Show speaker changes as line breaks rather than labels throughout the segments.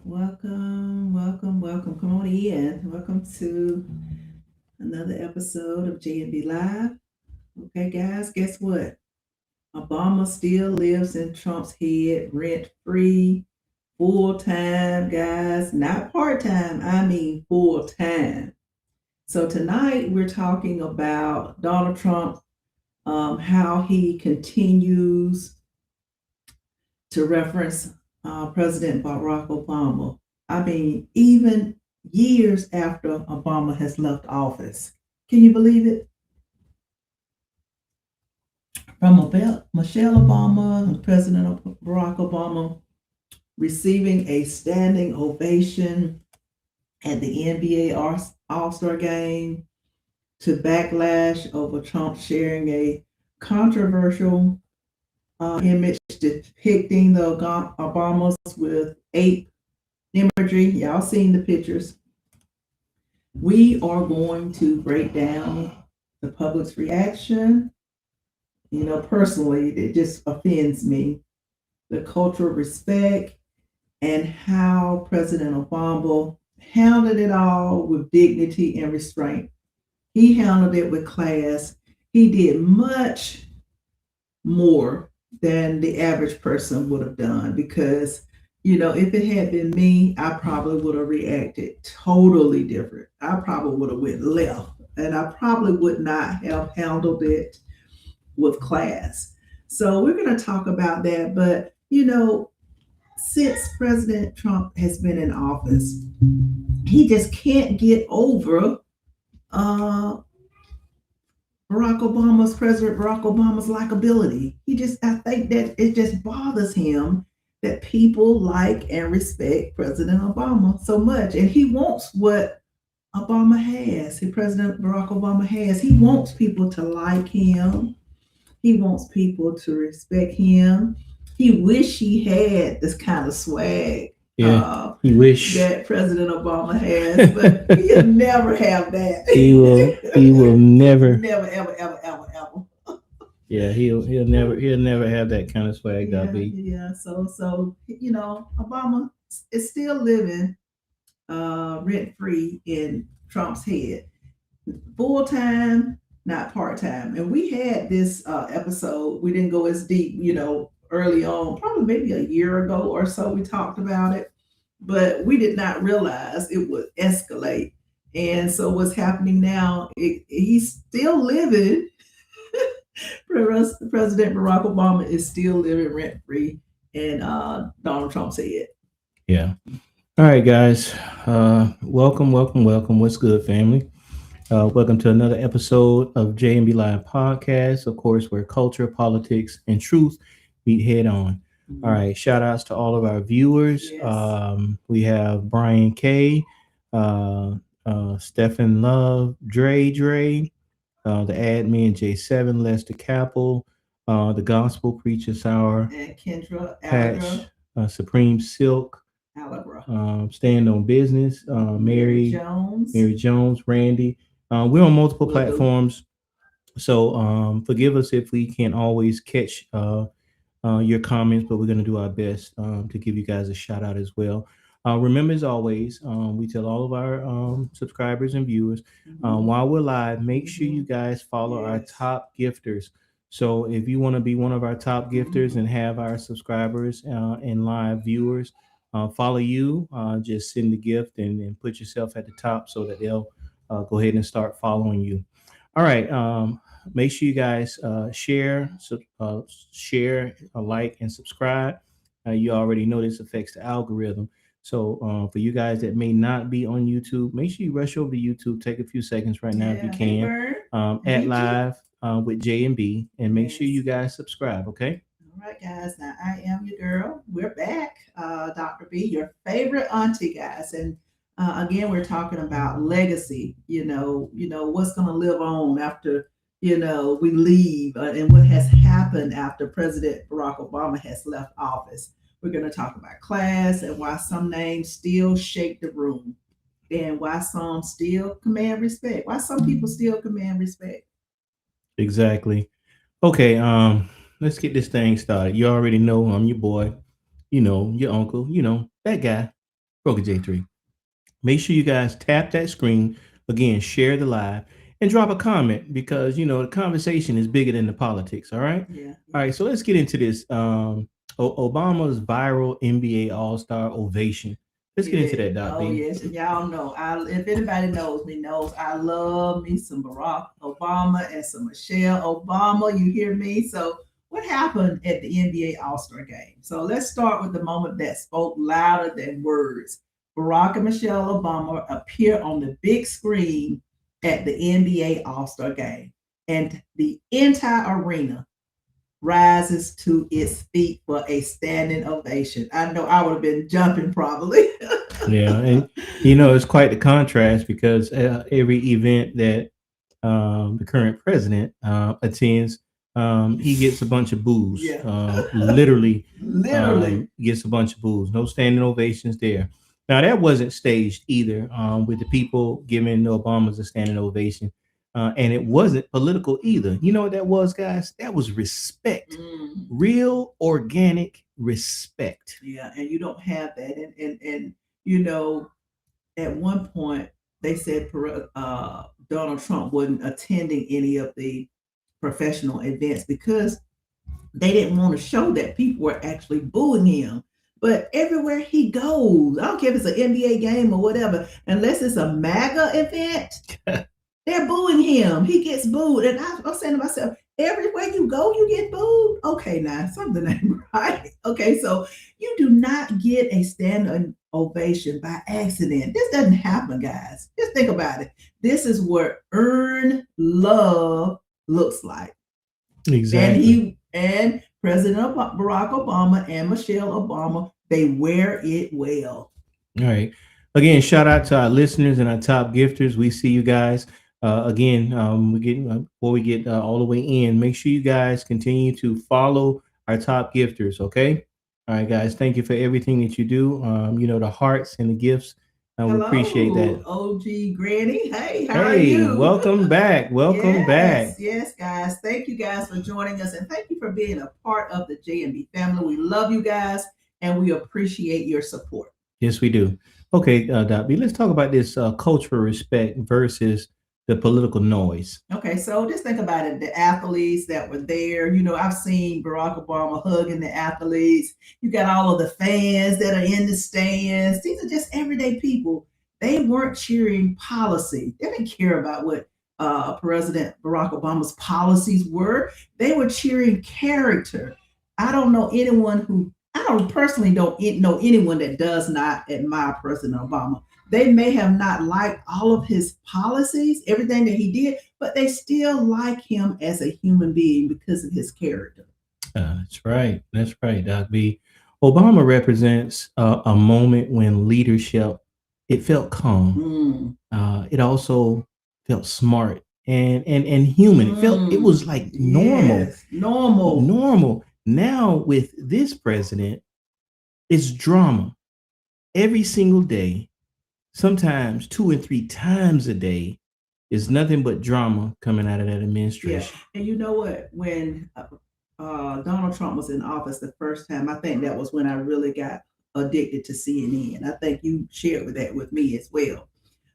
Welcome, welcome, welcome. Come on in. Welcome to another episode of J&B Live. Okay, guys, guess what? Obama still lives in Trump's head rent free, full time, guys, not part time. I mean, full time. So, tonight we're talking about Donald Trump, how he continues to reference President Barack Obama. I mean, even years after Obama has left office. Can you believe it? From Michelle Obama, President Barack Obama, receiving a standing ovation at the NBA All-Star game to backlash over Trump sharing a controversial image depicting the Obamas with ape imagery. Y'all seen the pictures. We are going to break down the public's reaction. Personally, it just offends me. The cultural respect and how President Obama handled it all with dignity and restraint. He handled it with class. He did much more than the average person would have done because if it had been me, I probably would have reacted totally different. I probably would have went left, and I probably would not have handled it with class. So we're going to talk about that. But since President Trump has been in office, he just can't get over uh, President Barack Obama's likability. I think that it just bothers him that people like and respect President Obama so much. And he wants what President Barack Obama has. He wants people to like him. He wants people to respect him. He wish he had this kind of swag.
He wish
that President Obama has, but he'll never have that.
he will never
never, ever, ever, ever, ever.
Yeah, he'll never have that kind of swag,
Yeah,
be.
yeah. So Obama is still living rent free in Trump's head, full time, not part time. And we had this episode. We didn't go as deep, early on, probably maybe a year ago or so. We talked about it, but we did not realize it would escalate. And so what's happening now? He's still living. President Barack Obama is still living rent free in Donald Trump's head.
Yeah. All right, guys. Welcome, welcome, welcome. What's good, family? Welcome to another episode of J&B Live Podcast. Of course, where culture, politics, and truth meet head on. All right. Shout outs to all of our viewers.
Yes.
We have Brian K, Stephen Love, Dre, the admin J7, Lester Capel, the Gospel Preachers Hour,
And Kendra,
Patch,
Allegra,
Supreme Silk,
Allegra,
Stand on Business, Mary Jones, Randy. We're on multiple platforms, so forgive us if we can't always catch your comments, but we're going to do our best to give you guys a shout out as well. Remember, as always, we tell all of our subscribers and viewers while we're live, make sure you guys follow our top gifters. So if you want to be one of our top gifters and have our subscribers and live viewers follow you, just send the gift and put yourself at the top so that they'll go ahead and start following you. All right. Make sure you guys share, like, and subscribe. You already know this affects the algorithm. So for you guys that may not be on YouTube, make sure you rush over to YouTube. Take a few seconds right now if you can. At live with J&B, and make sure you guys subscribe. Okay.
All right, guys. Now I am your girl. We're back, Dr. B, your favorite auntie, guys, and again, we're talking about legacy. What's going to live on after we leave, and what has happened after President Barack Obama has left office. We're going to talk about class and why some names still shake the room, and why some still command respect. Why some people still command respect.
Exactly. Okay. Let's get this thing started. You already know I'm your boy. You know your uncle. You know that guy. Broker J3. Make sure you guys tap that screen again, share the live, and drop a comment because the conversation is bigger than the politics. All right.
Yeah.
All right. So let's get into this. Obama's viral NBA All Star ovation. Let's get into that, Doc.
Oh, yes. And y'all know, if anybody knows me, knows I love me some Barack Obama and some Michelle Obama. You hear me? So what happened at the NBA All-Star game? So let's start with the moment that spoke louder than words. Barack and Michelle Obama appear on the big screen at the NBA All-Star game. And the entire arena rises to its feet for a standing ovation. I know I would have been jumping probably.
Yeah, and it's quite the contrast because every event that the current president attends, he gets a bunch of boos.
Yeah.
Literally gets a
Um,
bunch of boos. No standing ovations there. Now that wasn't staged either. With the people giving the Obamas a standing ovation. And it wasn't political either. You know what that was, guys? That was respect. Real organic respect.
Yeah, and you don't have that. And you know, at one point they said Donald Trump wasn't attending any of the professional events because they didn't want to show that people were actually booing him. But everywhere he goes, I don't care if it's an NBA game or whatever, unless it's a MAGA event, they're booing him. He gets booed. And I'm saying to myself, everywhere you go, you get booed. Okay, now something ain't right. Okay, so you do not get a standing ovation by accident. This doesn't happen, guys. Just think about it. This is what earned love looks like.
Exactly.
And President Barack Obama and Michelle Obama, they wear it well.
All right. Again, shout out to our listeners and our top gifters. We see you guys. Again, before we get all the way in, make sure you guys continue to follow our top gifters. Okay. All right, guys. Thank you for everything that you do. The hearts and the gifts. We appreciate that.
OG Granny. Hey, how are you?
Welcome back. Welcome back.
Yes, guys. Thank you guys for joining us, and thank you for being a part of the J&B family. We love you guys, and we appreciate your support.
Yes, we do. Okay, Doc B, let's talk about this cultural respect versus the political noise.
Okay, so just think about it. The athletes that were there, I've seen Barack Obama hugging the athletes. You got all of the fans that are in the stands. These are just everyday people. They weren't cheering policy. They didn't care about what President Barack Obama's policies were. They were cheering character. I don't know anyone don't know anyone that does not admire President Obama. They may have not liked all of his policies, everything that he did, but they still like him as a human being because of his character.
That's right. That's right, Doc B. Obama represents a moment when leadership, it felt calm. It also felt smart and human. It was like normal.
Yes, normal.
Now with this president, it's drama every single day. Sometimes 2 and 3 times a day is nothing but drama coming out of that administration.
Yeah. And you know what? When Donald Trump was in office the first time, I think that was when I really got addicted to CNN. I think you shared that with me as well.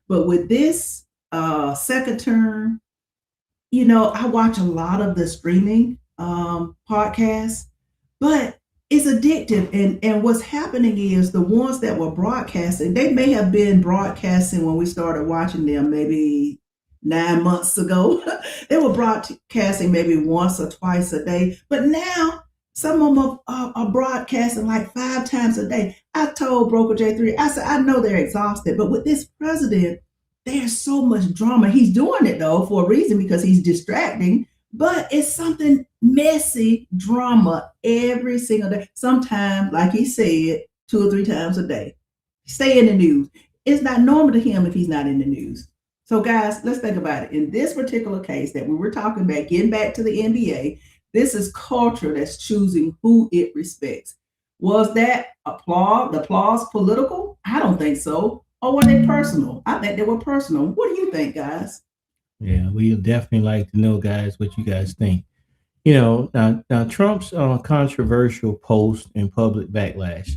But with this second term, I watch a lot of the streaming podcasts, but it's addictive. And what's happening is the ones that were broadcasting, they may have been broadcasting when we started watching them maybe 9 months ago. They were broadcasting maybe once or twice a day, but now some of them are broadcasting like 5 times a day. I told Broker J3, I said, I know they're exhausted, but with this president, there's so much drama. He's doing it though for a reason, because he's distracting. But it's something messy drama every single day. Sometimes, like he said, 2 or 3 times a day. Stay in the news. It's not normal to him if he's not in the news. So guys, let's think about it. In this particular case that we were talking about, getting back to the NBA, this is culture that's choosing who it respects. Was that applause political? I don't think so. Or were they personal? I think they were personal. What do you think, guys?
Yeah, we definitely like to know, guys, what you guys think. Now Trump's controversial post and public backlash.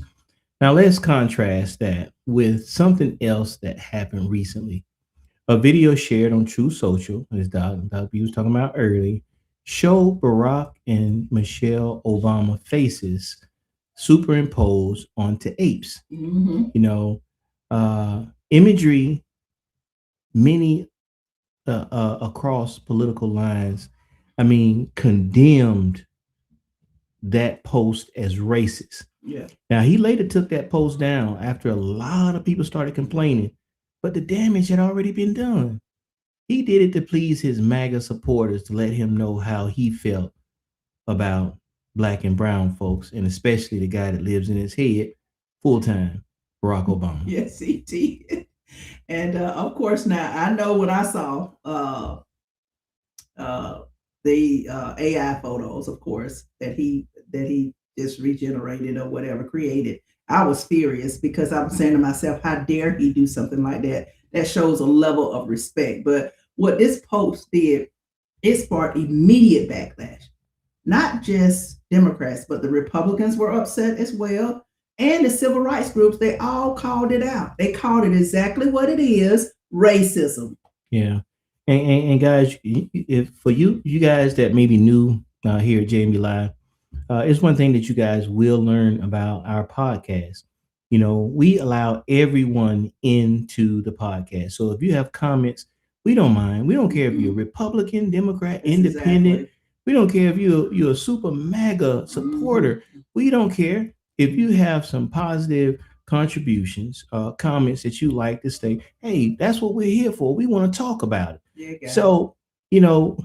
Now let's contrast that with something else that happened recently. A video shared on True Social, as Dr. B was talking about early, showed Barack and Michelle Obama faces superimposed onto apes.
Mm-hmm.
You know, imagery, many across political lines, I mean, condemned that post as racist.
Yeah.
Now, he later took that post down after a lot of people started complaining, but the damage had already been done. He did it to please his MAGA supporters, to let him know how he felt about black and brown folks, and especially the guy that lives in his head full time, Barack Obama.
Yes, he did. And of course, now I know when I saw the AI photos, of course, that he just regenerated or whatever created, I was furious because I'm saying to myself, how dare he do something like that? That shows a level of respect. But what this post did, it sparked immediate backlash. Not just Democrats, but the Republicans were upset as well. And the civil rights groups, they all called it out. They called it exactly what it is, racism.
Yeah. And guys, if for you guys that may be new here at J&B Live, it's one thing that you guys will learn about our podcast. You know, we allow everyone into the podcast. So if you have comments, we don't mind. We don't care if you're Republican, Democrat, Independent. Exactly. We don't care if you're a super MAGA supporter. Mm-hmm. We don't care. If you have some positive contributions, comments that you like to say, hey, that's what we're here for. We want to talk about it. Yeah, so, you know,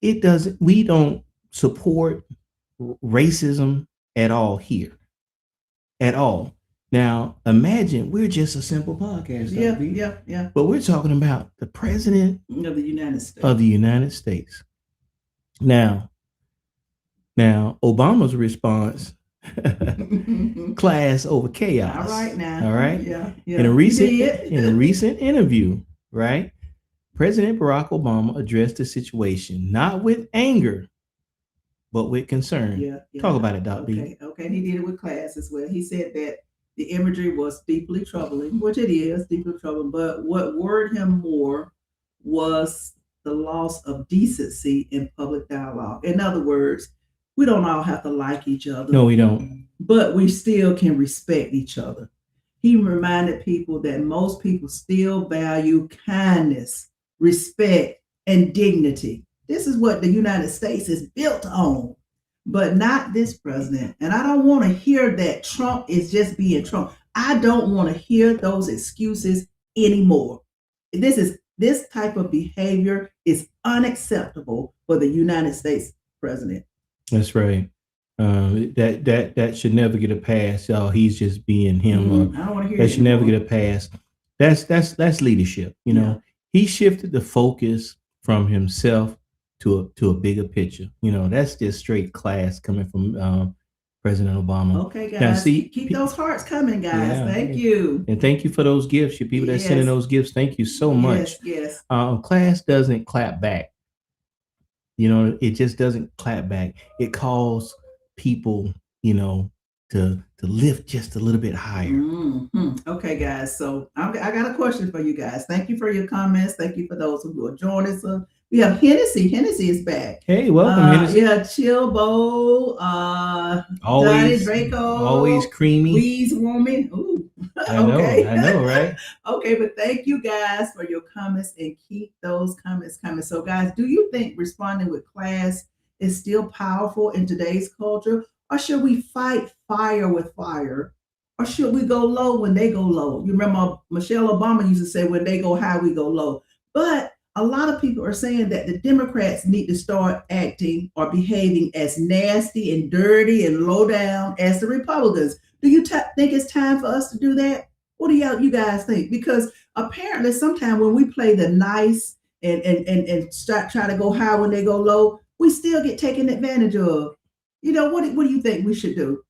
we don't support racism at all here. At all. Now, imagine we're just a simple podcast. Yeah. But we're talking about the president
of the United States.
Now, Obama's response, class over chaos.
All right now.
All right.
Yeah.
In a recent interview, right? President Barack Obama addressed the situation not with anger, but with concern. Yeah. Talk about it, Dr.
B. Okay. He did it with class as well. He said that the imagery was deeply troubling, which it is deeply troubling. But what worried him more was the loss of decency in public dialogue. In other words, we don't all have to like each other.
No, we don't.
But we still can respect each other. He reminded people that most people still value kindness, respect, and dignity. This is what the United States is built on, but not this president. And I don't want to hear that Trump is just being Trump. I don't want to hear those excuses anymore. This type of behavior is unacceptable for the United States president.
That's right. That should never get a pass. Y'all, he's just being him.
I don't want to hear
that should never get a pass. That's leadership. You know, he shifted the focus from himself to a bigger picture. You know, that's just straight class coming from President Obama.
Okay, guys. Now, keep those hearts coming, guys. Yeah, thank you.
And thank you for those gifts. Your people that sending those gifts, thank you so much.
Yes.
Class doesn't clap back. You know, it just doesn't clap back. It calls people, you know, to lift just a little bit higher.
Mm-hmm. Okay, guys. So I got a question for you guys. Thank you for your comments. Thank you for those who are joining us. We have Hennessy. Hennessy is back.
Hey, welcome, Hennessy.
Yeah, Chillbo,
always
Draco,
always creamy.
Weeze Woman. Ooh.
Okay. I know, right?
Okay, but thank you guys for your comments and keep those comments coming. So, guys, do you think responding with class is still powerful in today's culture? Or should we fight fire with fire? Or should we go low when they go low? You remember Michelle Obama used to say, when they go high, we go low. But a lot of people are saying that the Democrats need to start acting or behaving as nasty and dirty and low down as the Republicans. Do you think it's time for us to do that? What do you guys think? Because apparently sometimes when we play the nice and try to go high when they go low, we still get taken advantage of. You know, what do you think we should do?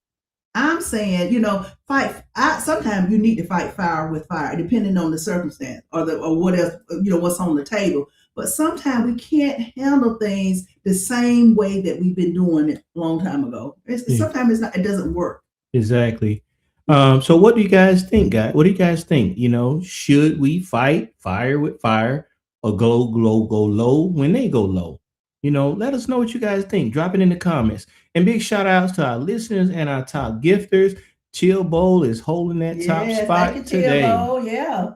I'm saying, you know, sometimes you need to fight fire with fire, depending on the circumstance or what else, you know, what's on the table. But sometimes we can't handle things the same way that we've been doing it a long time ago. Sometimes it doesn't work.
Exactly. So what do you guys think, guys? What do you guys think? Should we fight fire with fire or go low when they go low? Let us know what you guys think. Drop it in the comments. And big shout outs to our listeners and our top gifters. Chill Bowl is holding that top spot
thank you,
today.
Chill Bowl. Yeah.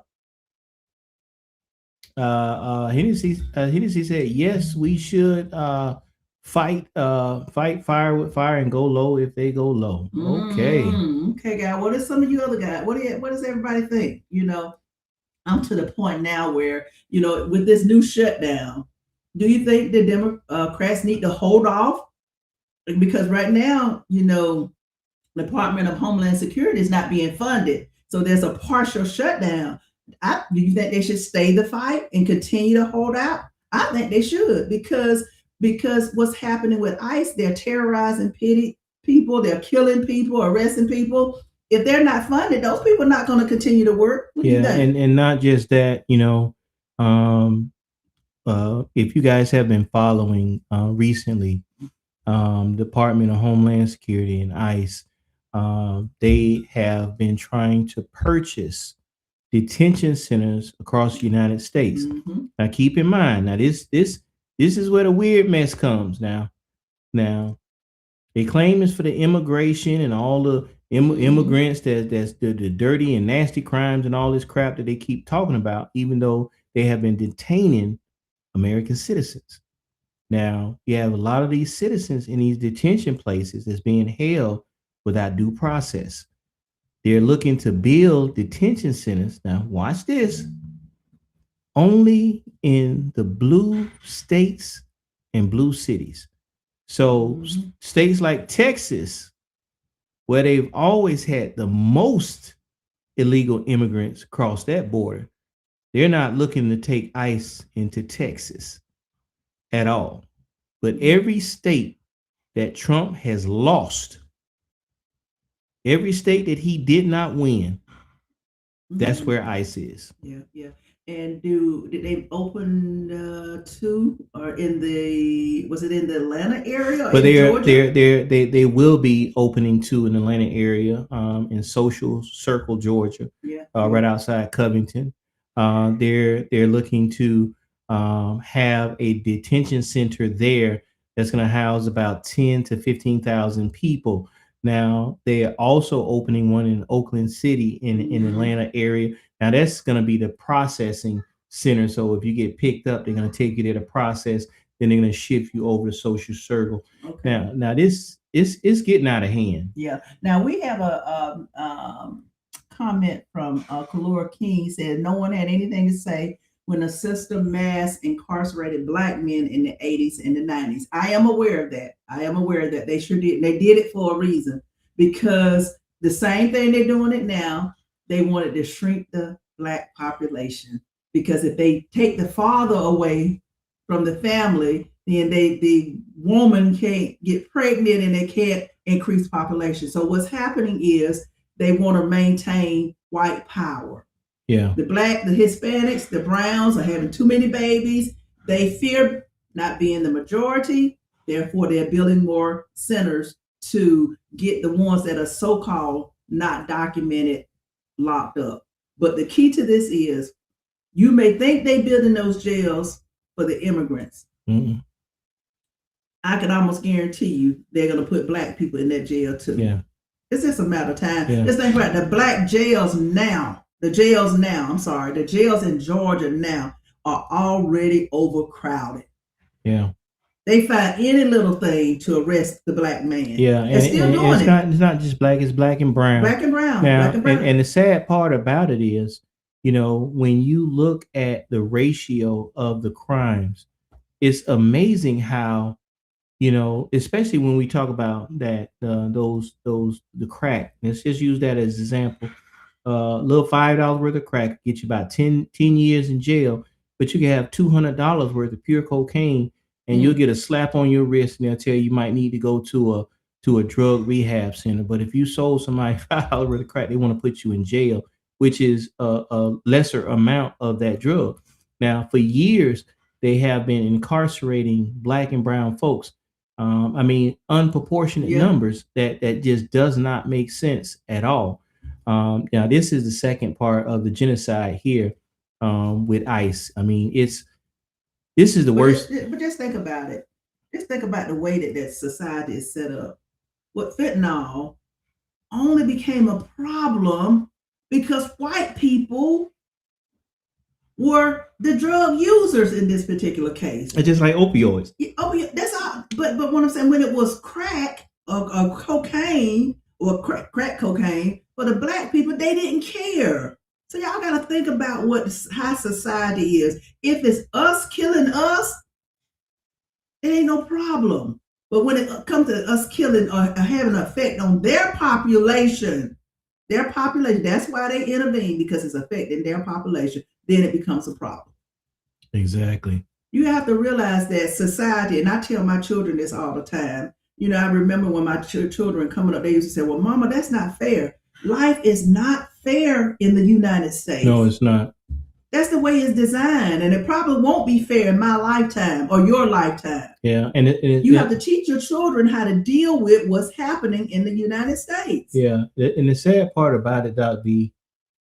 Hennessy said, yes, we should fight fire with fire and go low if they go low. Okay.
Okay, guys. What is some of you other guys? What does everybody think? I'm to the point now where, with this new shutdown, do you think the Democrats need to hold off? Because right now, Department of Homeland Security is not being funded. So there's a partial shutdown. Do you think they should stay the fight and continue to hold out? I think they should because what's happening with ICE, they're terrorizing people, they're killing people, arresting people. If they're not funded, those people are not going to continue to work. What do you think?
And not just that, if you guys have been following recently, Department of Homeland Security and ICE, they have been trying to purchase detention centers across the United States.
Mm-hmm.
Now, keep in mind, this is where the weird mess comes. Now, they claim it's for the immigration and all the immigrants that's the dirty and nasty crimes and all this crap that they keep talking about, even though they have been detaining American citizens. Now, you have a lot of these citizens in these detention places that's being held without due process. They're looking to build detention centers. Now, watch this. Only in the blue states and blue cities. So states like Texas, where they've always had the most illegal immigrants across that border, they're not looking to take ICE into Texas at all. But every state that Trump has lost, every state that he did not win, that's where ICE is.
Yeah. And did they open two or was it in the Atlanta area?
But they will be opening two in the Atlanta area, in Social Circle, Georgia, right outside Covington. They're looking to have a detention center there that's going to house about 10 to 15,000 people. Now, they are also opening one in Oakland City in Atlanta area. Now, that's going to be the processing center. So if you get picked up, they're going to take you there to process. Then they're going to shift you over to Social Circle. Okay. Now this is getting out of hand.
Yeah. Now, we have a comment from Kalora King. Said no one had anything to say when the system mass incarcerated Black men in the 80s and the 90s. I am aware of that. They sure did. They did it for a reason, because the same thing they're doing it now. They wanted to shrink the Black population, because if they take the father away from the family, then the woman can't get pregnant and they can't increase population. So what's happening is they want to maintain white power.
Yeah.
The Black, the Hispanics, the Browns are having too many babies. They fear not being the majority. Therefore, they're building more centers to get the ones that are so-called not documented locked up. But the key to this is, you may think they're building those jails for the immigrants.
Mm-hmm.
I can almost guarantee you they're going to put Black people in that jail too.
Yeah.
It's just a matter of time.
Yeah.
Just think about it. The jails in Georgia now are already overcrowded.
Yeah.
They find any little thing to arrest the Black man.
Yeah, and it's not just Black, it's Black and brown.
Black and brown.
Now,
Black and brown.
And the sad part about it is, when you look at the ratio of the crimes, it's amazing how, especially when we talk about that, the crack. Let's just use that as an example. Little $5 worth of crack get you about 10 years in jail, but you can have $200 worth of pure cocaine, and you'll get a slap on your wrist, and they'll tell you might need to go to a drug rehab center. But if you sold somebody $5 worth of crack, they want to put you in jail, which is a lesser amount of that drug. Now, for years, they have been incarcerating Black and brown folks. Unproportionate numbers that just does not make sense at all. Now, this is the second part of the genocide here with ICE. I mean, this is the worst.
But just think about it. Just think about the way that society is set up. What fentanyl only became a problem because white people were the drug users in this particular case.
It's just like opioids.
Oh, yeah, that's all. But what I'm saying, when it was crack or cocaine or crack cocaine, for the black people, they didn't care. So y'all got to think about how society is. If it's us killing us, it ain't no problem. But when it comes to us killing or having an effect on their population, that's why they intervene, because it's affecting their population. Then it becomes a problem.
Exactly.
You have to realize that society, and I tell my children this all the time. You know, I remember when my children coming up, they used to say, well, Mama, that's not fair. Life is not fair in the United States.
No, it's not.
That's the way it's designed, and it probably won't be fair in my lifetime or your lifetime.
Yeah, and
you have to teach your children how to deal with what's happening in the United States.
Yeah, and the sad part about it, Doc B,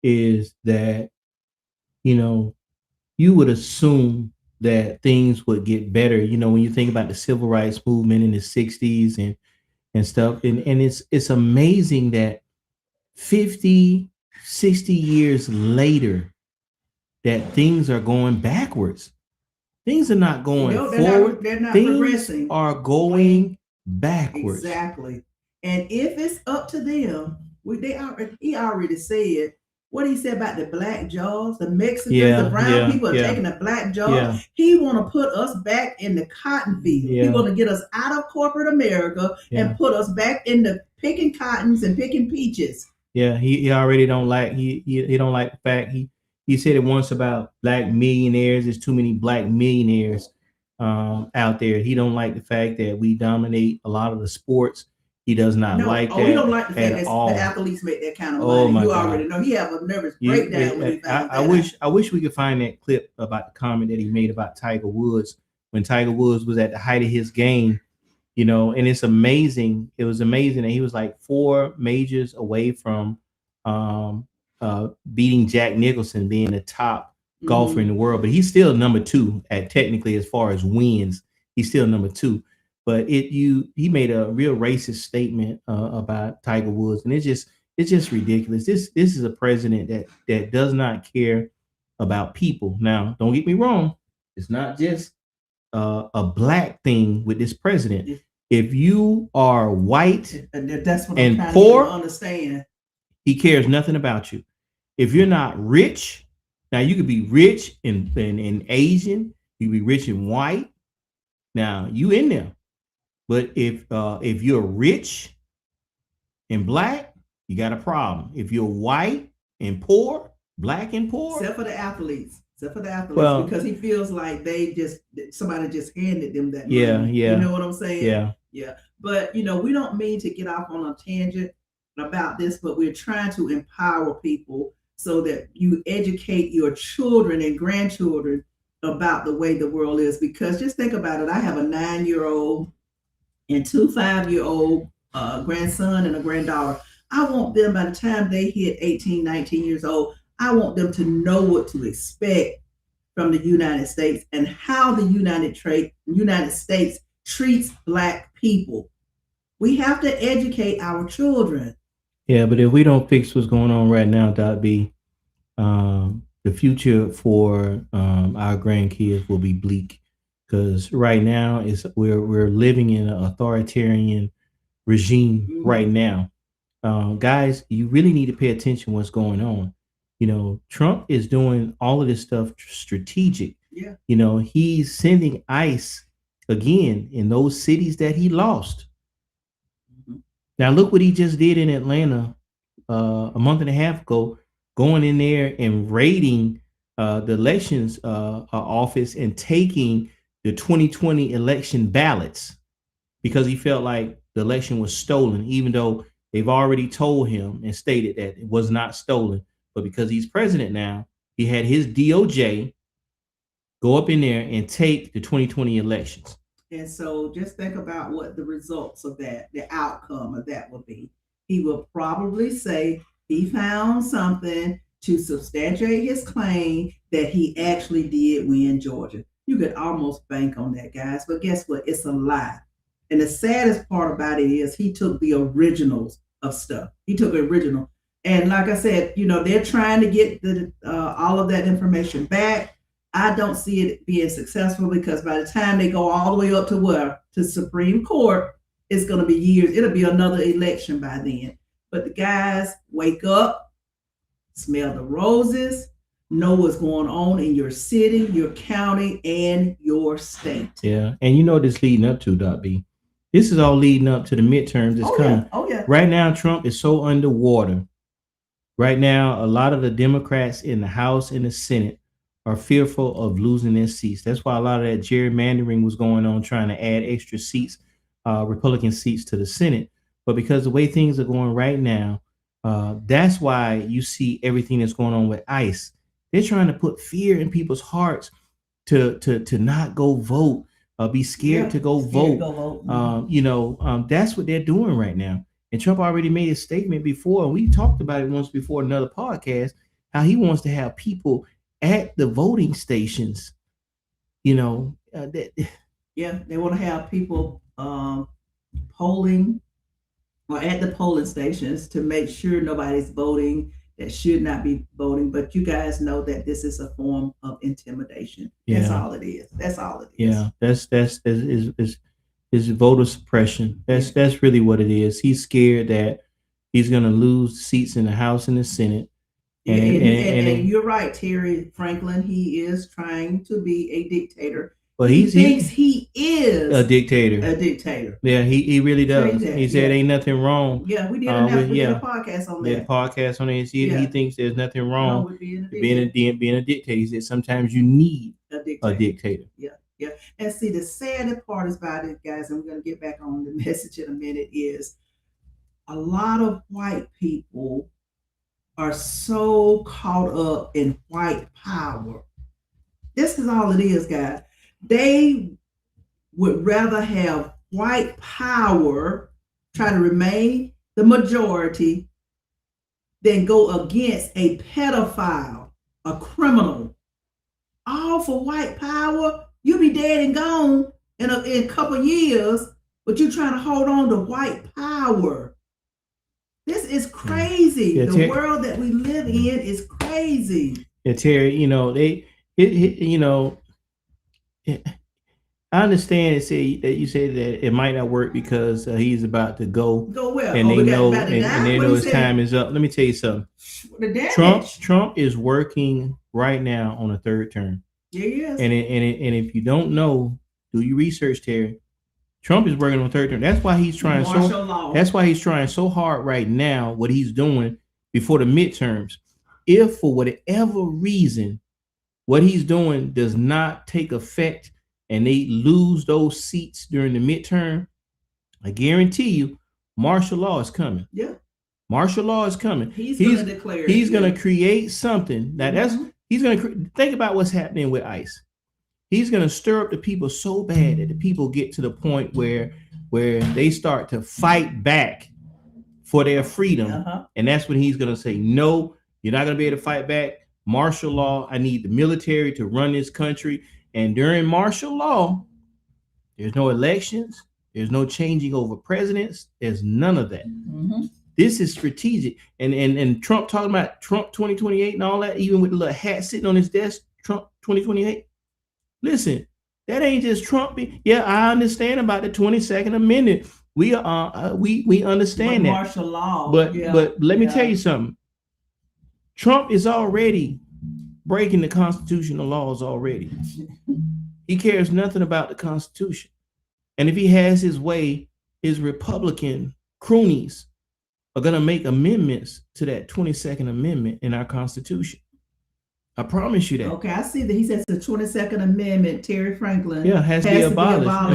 is that, you know, you would assume that things would get better. You know, when you think about the civil rights movement in the 60s and stuff, and it's amazing that 50, 60 years later, that things are going backwards. Things are not going forward.
They're not
things
progressing.
Are going backwards.
Exactly. And if it's up to them, he already said what he said about the black jaws, the Mexicans, the brown people are taking the black jaws. Yeah. He want to put us back in the cotton field. Yeah. He want to get us out of corporate America and put us back into picking cottons and picking peaches.
Yeah, he already don't like he don't like the fact he said it once about black millionaires. There's too many black millionaires out there. He don't like the fact that we dominate a lot of the sports. He does not like that.
He don't like the fact that the athletes make that kind of money. You already know. He have a nervous breakdown when he finds that.
I wish we could find that clip about the comment that he made about Tiger Woods when Tiger Woods was at the height of his game. You know, and it's amazing. It was amazing that he was like 4 majors away from beating Jack Nicholson, being the top golfer in the world. But he's still number 2 at technically as far as wins. He's still number 2. But he made a real racist statement about Tiger Woods, and it's just ridiculous. This is a president that does not care about people. Now, don't get me wrong. It's not just a black thing with this president. If you are white
that's what
and
I'm
poor,
to understand.
He cares nothing about you. If you're not rich, now you could be rich and Asian, you could be rich and white. Now you in there. But if you're rich and black, you got a problem. If you're white and poor, black and poor,
except for the athletes, well, because he feels like somebody just handed them that money.
Yeah.
You know what I'm saying?
Yeah.
But we don't mean to get off on a tangent about this, but we're trying to empower people so that you educate your children and grandchildren about the way the world is. Because just think about it. I have a 9-year-old and 2 5-year-old grandson and a granddaughter. I want them, by the time they hit 18, 19 years old, I want them to know what to expect from the United States and how the United States treats black people. We have to educate our children.
Yeah, but if we don't fix what's going on right now, Dot B, the future for our grandkids will be bleak. Because right now we're living in an authoritarian regime right now. Guys, you really need to pay attention to what's going on. Trump is doing all of this stuff strategic.
Yeah.
He's sending ICE again in those cities that he lost. Now look what he just did in Atlanta a month and a half ago, going in there and raiding the elections office and taking the 2020 election ballots because he felt like the election was stolen, even though they've already told him and stated that it was not stolen. But because he's president now, he had his DOJ go up in there and take the 2020 elections.
And so just think about what the results of that, the outcome of that will be. He will probably say He found something to substantiate his claim that he actually did win Georgia. You could almost bank on that, guys. But guess what? It's a lie. And the saddest part about it is he took the originals of stuff. He took the original. And like I said, they're trying to get all of that information back. I don't see it being successful because by the time they go all the way up to where? To Supreme Court, it's going to be years. It'll be another election by then. But the guys, wake up, smell the roses, know what's going on in your city, your county, and your state.
Yeah. And you know what this leading up to, Dot B? This is all leading up to the midterms that's coming.
Yeah. Oh, yeah.
Right now, Trump is so underwater. Right now, a lot of the Democrats in the House and the Senate are fearful of losing their seats. That's why a lot of that gerrymandering was going on, trying to add extra seats, Republican seats to the Senate. But because the way things are going right now, that's why you see everything that's going on with ICE. They're trying to put fear in people's hearts to not go vote, be scared to go vote. That's what they're doing right now. And Trump already made a statement before, and we talked about it once before in another podcast, how he wants to have people at the voting stations. They want
to have people polling or at the polling stations to make sure nobody's voting that should not be voting. But you guys know that this is a form of intimidation. Yeah. That's all it is. Yeah,
that's is voter suppression. That's really what it is. He's scared that he's going to lose seats in the House and the Senate.
And you're right, Terry Franklin. He is trying to be a dictator.
But
he thinks he is
a dictator.
A dictator.
Yeah, he really does. He said ain't nothing wrong.
Yeah, we did a podcast on that.
Did a podcast on it. He thinks there's nothing wrong with being a dictator. He said sometimes you need a dictator.
Yeah. And see, the saddest part about it, guys, I'm going to get back on the message in a minute, is a lot of white people are so caught up in white power. This is all it is, guys. They would rather have white power, try to remain the majority, than go against a pedophile, a criminal. All for white power. You'll be dead and gone in a couple of years, but you're trying to hold on to white power. This is crazy. The world that we live in is crazy.
Yeah, Terry, I understand and say that you say that it might not work because he's about to go
where?
And they know his time is up. Let me tell you something. Trump is working right now on a third term.
Yeah, he is.
And if you don't know, do your research, Terry. Trump is working on a third term. That's why he's trying so hard right now. What he's doing before the midterms. If for whatever reason what he's doing does not take effect and they lose those seats during the midterm, I guarantee you, martial law is coming.
Yeah,
martial law is coming.
He's going to declare.
He's going to create something. Now he's going to think about what's happening with ICE. He's going to stir up the people so bad that the people get to the point where they start to fight back for their freedom. And that's when he's going to say, no, you're not going to be able to fight back. Martial law. I need the military to run this country. And during martial law, there's no elections. There's no changing over presidents. There's none of that. Mm-hmm. This is strategic. And Trump talking about Trump 2028 and all that, even with the little hat sitting on his desk, Trump 2028. Listen, that ain't just Trump. Yeah, I understand about the 22nd Amendment. We understand that.
Martial law.
But let me tell you something. Trump is already breaking the constitutional laws already. He cares nothing about the Constitution. And if he has his way, his Republican cronies are going to make amendments to that 22nd Amendment in our Constitution. I promise you that.
Okay, I see that he says the 22nd Amendment, Terry Franklin.
Yeah, has to be abolished.
I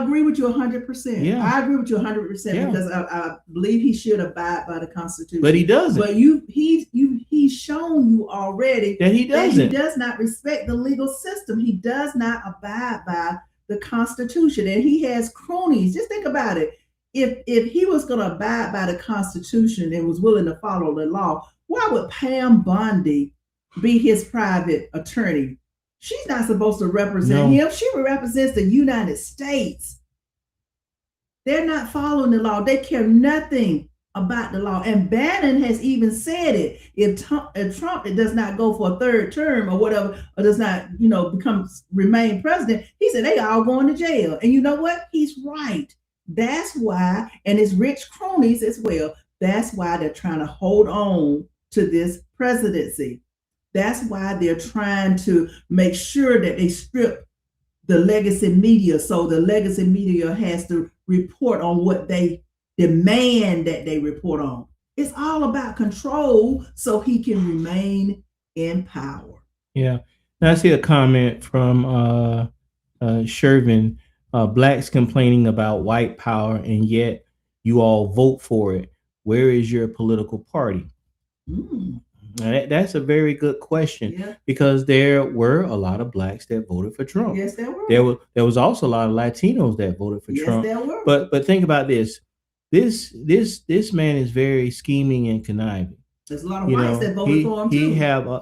agree with you 100%. Yeah. I agree with you 100% because I believe he should abide by the Constitution.
But he doesn't.
But he's shown you already
that he doesn't.
That he does not respect the legal system. He does not abide by the Constitution. And he has cronies. Just think about it. if he was going to abide by the Constitution and was willing to follow the law, why would Pam Bondi be his private attorney? She's not supposed to represent him. She represents the United States. They're not following the law. They care nothing about the law. And Bannon has even said it. If Trump does not go for a third term or whatever, or does not, remain president, he said they all going to jail. And you know what? He's right. That's why, and it's rich cronies as well. That's why they're trying to hold on to this presidency. That's why they're trying to make sure that they strip the legacy media. So the legacy media has to report on what they demand that they report on. It's all about control so he can remain in power.
Yeah. Now I see a comment from Shervin. Blacks complaining about white power, and yet you all vote for it. Where is your political party? That's a very good question, because there were a lot of blacks that voted for Trump.
Yes, there were.
There was also a lot of Latinos that voted for Trump.
Yes, there were.
But think about this. This man is very scheming and conniving.
There's a lot of whites that voted for him too.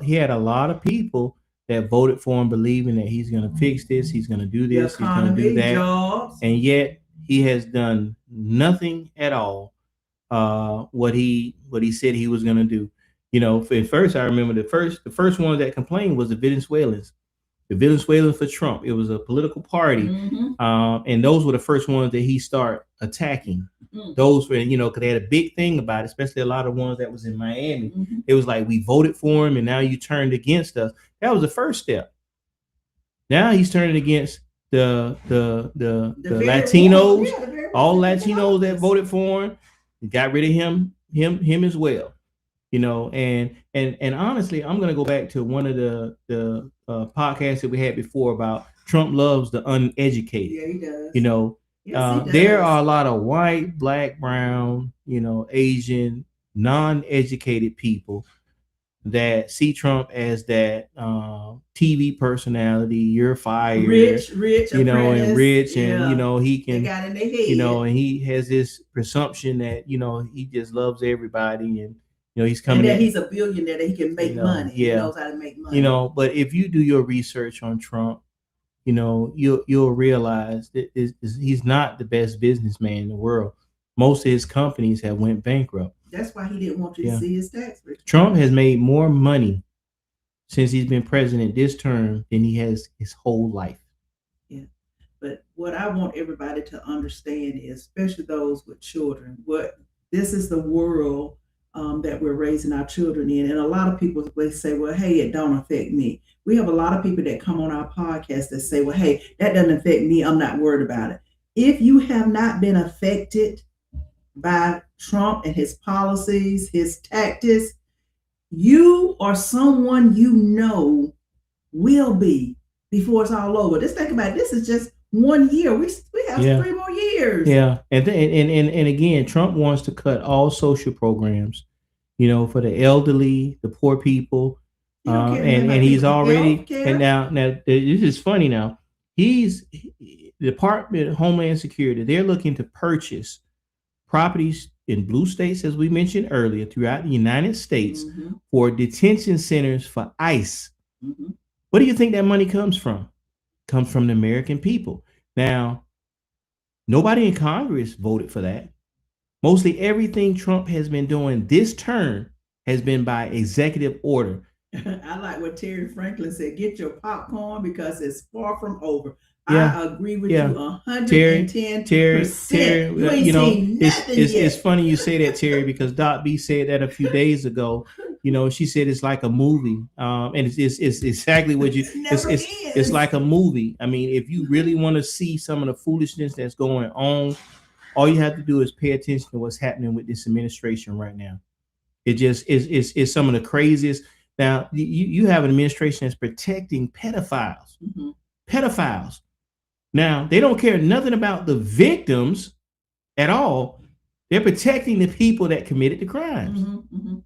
He had a lot of people that voted for him, believing that he's going to fix this, he's going to do this, he's going to do that,
jobs.
And yet he has done nothing at all. What he said he was going to do. At first, I remember the first one that complained was the Venezuelans. The Venezuelans for Trump. It was a political party, and those were the first ones that he started attacking. Those were, because they had a big thing about it, especially a lot of ones that was in Miami. It was like, we voted for him, and now you turned against us. That was the first step. Now he's turning against the Latinos, all Latinos that voted for him. He got rid of him as well. And honestly, I'm going to go back to one of the podcasts that we had before about Trump loves the uneducated.
Yeah, he does.
He does. There are a lot of white, black, brown, Asian, non-educated people that see Trump as that TV personality. You're fired,
rich,
and rich, and he can,
they got in their head.
And he has this presumption that he just loves everybody, and he's coming.
And that he's a billionaire, that he can make money. Yeah. He knows how to make money.
But if you do your research on Trump, you'll realize that he's not the best businessman in the world. Most of his companies have went bankrupt.
That's why he didn't want you to see his tax return.
Trump has made more money since he's been president this term than he has his whole life.
Yeah. But what I want everybody to understand is, especially those with children, this is the world that we're raising our children in. And a lot of people, they say, well, hey, it don't affect me. We have a lot of people that come on our podcast that say, well, hey, that doesn't affect me. I'm not worried about it. If you have not been affected by Trump and his policies, his tactics, you or someone will be before it's all over. Just think about it. This is just 1 year. We have 3 more years.
Yeah. And again, Trump wants to cut all social programs, for the elderly, the poor people. And he's already, and now this is funny now. He's the Department of Homeland Security. They're looking to purchase properties in blue states, as we mentioned earlier, throughout the United States for detention centers for ICE. What do you think that money comes from? Comes from the American people. Now, nobody in Congress voted for that. Mostly everything Trump has been doing this term has been by executive order.
I like what Terry Franklin said, get your popcorn because it's far from over. I agree with you 110%.
Terry, it's funny you say that, Terry, because Doc B said that a few days ago. She said it's like a movie, and it's exactly what you. It's like a movie. I mean, if you really want to see some of the foolishness that's going on, all you have to do is pay attention to what's happening with this administration right now. It just is some of the craziest. Now you have an administration that's protecting pedophiles. Pedophiles. Now, they don't care nothing about the victims at all. They're protecting the people that committed the crimes.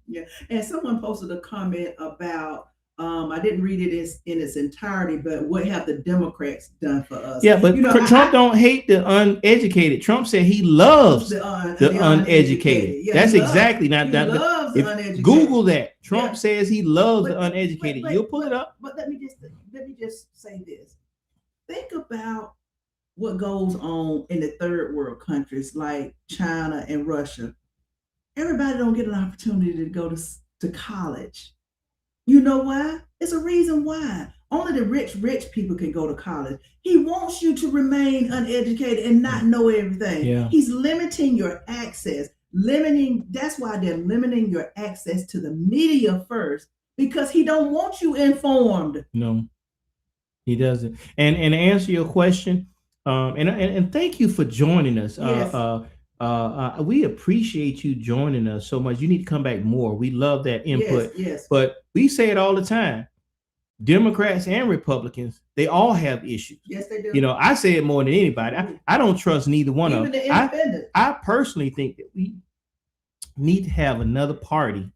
Yeah. And someone posted a comment about I didn't read it in its entirety, but what have the Democrats done for us?
Yeah, but Trump don't hate the uneducated. Trump said he loves the uneducated.
Yeah,
that's exactly not that.
Loves the uneducated.
Google that. Trump says he loves the uneducated. You'll pull it up.
But let me just say this. Think about what goes on in the third world countries like China and Russia. Everybody don't get an opportunity to go to college. You know why? It's a reason why. Only the rich people can go to college. He wants you to remain uneducated and not know everything.
Yeah.
He's limiting your access. That's why they're limiting your access to the media first, because he don't want you informed.
No, he doesn't. And to answer your question, and thank you for joining us.
Yes.
We appreciate you joining us so much. You need to come back more. We love that input.
Yes.
But we say it all the time. Democrats and Republicans, they all have issues.
Yes, they do.
You know, I say it more than anybody. I don't trust neither one of them. I personally think that we need to have another party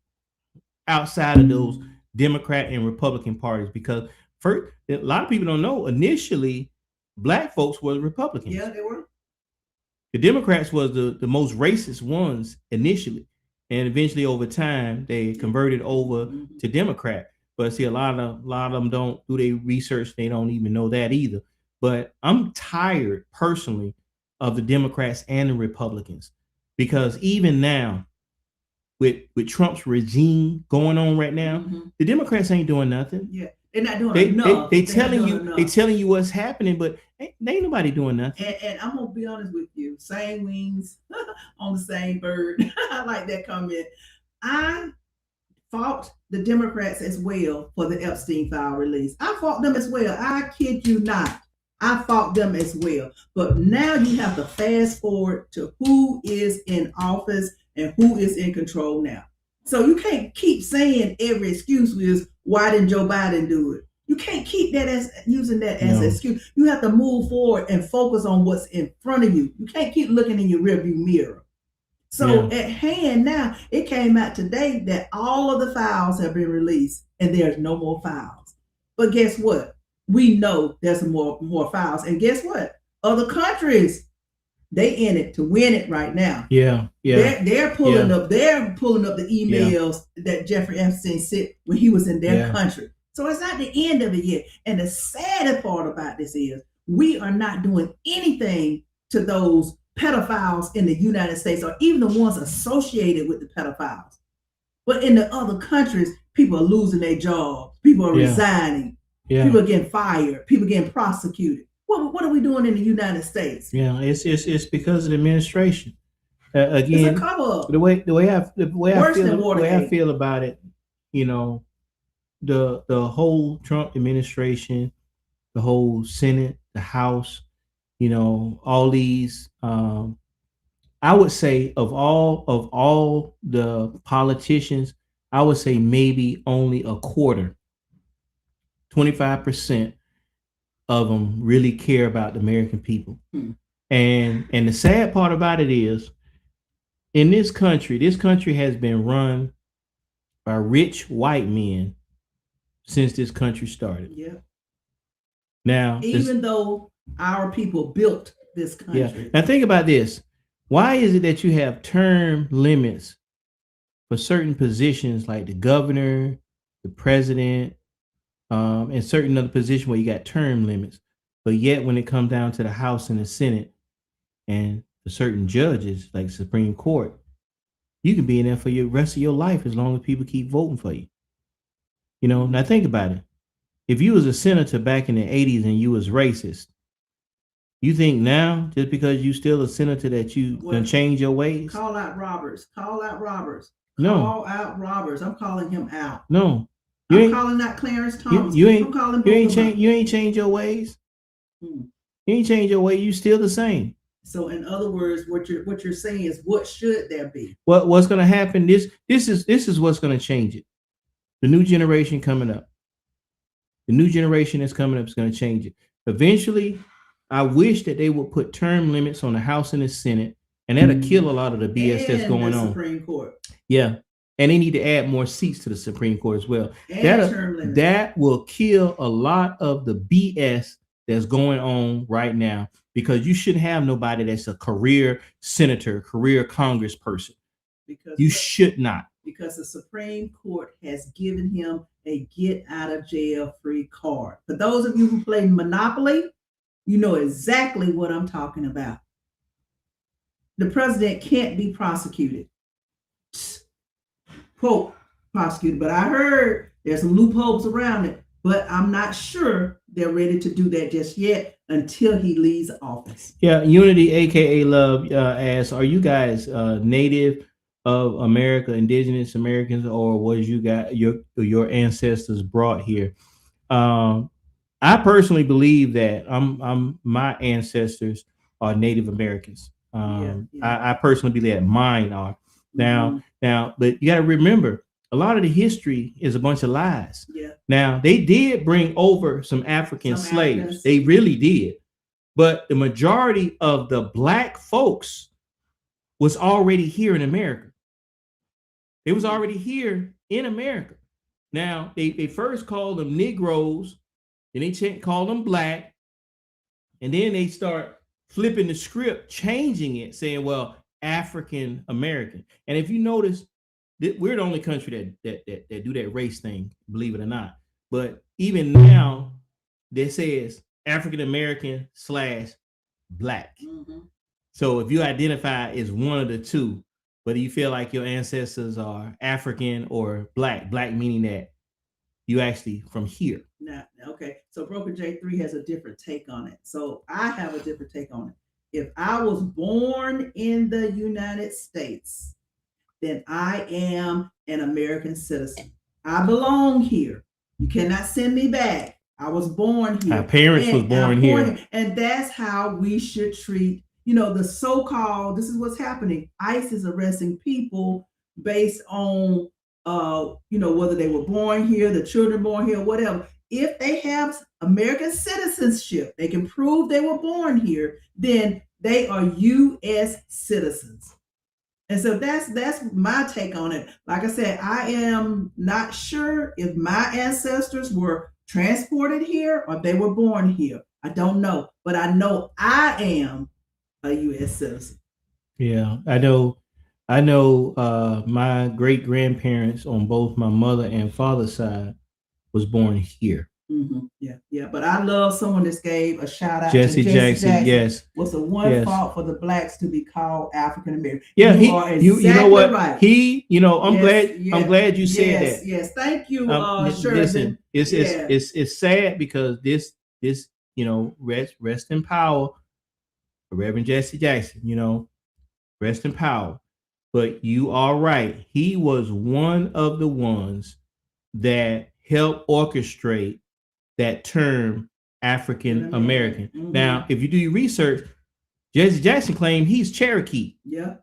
outside of those Democrat and Republican parties, because first, a lot of people don't know, initially Black folks were Republicans.
Yeah, they were.
The Democrats was the most racist ones initially, and eventually over time they converted over to Democrat. But see, a lot of them don't do their research. They don't even know that either. But I'm tired personally of the Democrats and the Republicans, because even now, with Trump's regime going on right now, the Democrats ain't doing nothing.
Yeah, they're not doing enough.
They telling you what's happening, but ain't nobody doing nothing.
And I'm gonna be honest with you, same wings on the same bird. I like that comment. I fought the Democrats as well for the Epstein file release. I fought them as well. I kid you not. I fought them as well. But now you have to fast forward to who is in office and who is in control now. So you can't keep saying every excuse is, why didn't Joe Biden do it? You can't keep that as using that as an excuse. You have to move forward and focus on what's in front of you. You can't keep looking in your rearview mirror. So at hand now, it came out today that all of the files have been released and there's no more files. But guess what? We know there's more files. And guess what? Other countries, they in it to win it right now.
Yeah.
They're pulling up. They're pulling up the emails that Jeffrey Epstein sent when he was in their country. So it's not the end of it yet. And the saddest part about this is we are not doing anything to those pedophiles in the United States, or even the ones associated with the pedophiles. But in the other countries, people are losing their jobs. People are resigning. Yeah. People are getting fired. People are getting prosecuted. What are we doing in the United States?
Yeah, it's because of the administration. Again,
it's a cover-up.
The way I feel about it, you know, the whole Trump administration, the whole Senate, the House, you know, all these. I would say of all the politicians, I would say maybe only a quarter, 25% of them really care about the American people. And the sad part about it is, in this country has been run by rich white men since this country started.
Yeah.
Now,
even though our people built this country.
Yeah. Now think about this. Why is it that you have term limits for certain positions like the governor, the president, and certain other positions where you got term limits, but yet when it comes down to the House and the Senate and for certain judges like the Supreme Court, you can be in there for the rest of your life as long as people keep voting for you. You know, now think about it. If you was a senator back in the 80s and you was racist, you think now, just because you still a senator, that you can change your ways?
Call out Roberts. Call out Roberts.
No.
Call out Roberts. I'm calling him out.
No.
I'm calling out Clarence Thomas.
You ain't change your ways. You ain't change your way. You still the same.
So in other words, what you're saying is, what should there be?
What's going to happen? This is what's going to change it. The new generation coming up. The new generation that's coming up is going to change it. Eventually, I wish that they would put term limits on the House and the Senate, and that'll kill a lot of the BS that's going on.
Supreme Court.
Yeah. And they need to add more seats to the Supreme Court as well.
And
that will kill a lot of the BS that's going on right now, because you shouldn't have nobody that's a career senator, career congressperson. Because you should not.
Because the Supreme Court has given him a get out of jail free card. For those of you who play Monopoly, you know exactly what I'm talking about. The president can't be prosecuted. Quote, prosecuted. But I heard there's some loopholes around it, but I'm not sure they're ready to do that just yet until he leaves office.
Yeah, Unity, aka Love, asks, are you guys native of America, indigenous Americans, or was you got your ancestors brought here? I personally believe that my ancestors are Native Americans. I personally believe that mine are. Now, but you got to remember, a lot of the history is a bunch of lies.
Yeah.
Now, they did bring over some African slaves. They really did. But the majority of the black folks was already here in America. It was already here in America. Now, they first called them Negroes, then they called them black, and then they start flipping the script, changing it, saying, well, African American. And if you notice, we're the only country that do that race thing, believe it or not. But even now, that says African American / black. Mm-hmm. So if you identify as one of the two, whether you feel like your ancestors are African or black meaning that you actually from here.
Nah, okay. So Broker J3 has a different take on it. So I have a different take on it. If I was born in the United States, then I am an American citizen. I belong here. You cannot send me back. I was born here.
My parents was born here.
And that's how we should treat, the so-called, this is what's happening. ICE is arresting people based on, whether they were born here, the children born here, whatever. If they have American citizenship, they can prove they were born here, then they are U.S. citizens. And so that's my take on it. Like I said, I am not sure if my ancestors were transported here or they were born here. I don't know, but I know I am a U.S. citizen.
Yeah, I know. My great grandparents on both my mother and father's side was born here.
Mm-hmm. Yeah. But I love someone that gave a shout out
Jesse
to
Jackson. Yes,
was the one fault for the blacks to be called African American.
Yeah, you know what? Right. I'm glad you said that.
Yes, thank you.
Listen, it's sad because this rest in power, Reverend Jesse Jackson. Rest in power. But you are right. He was one of the ones that helped orchestrate that term African American. Mm-hmm. Now, if you do your research, Jesse Jackson claimed he's Cherokee.
Yeah.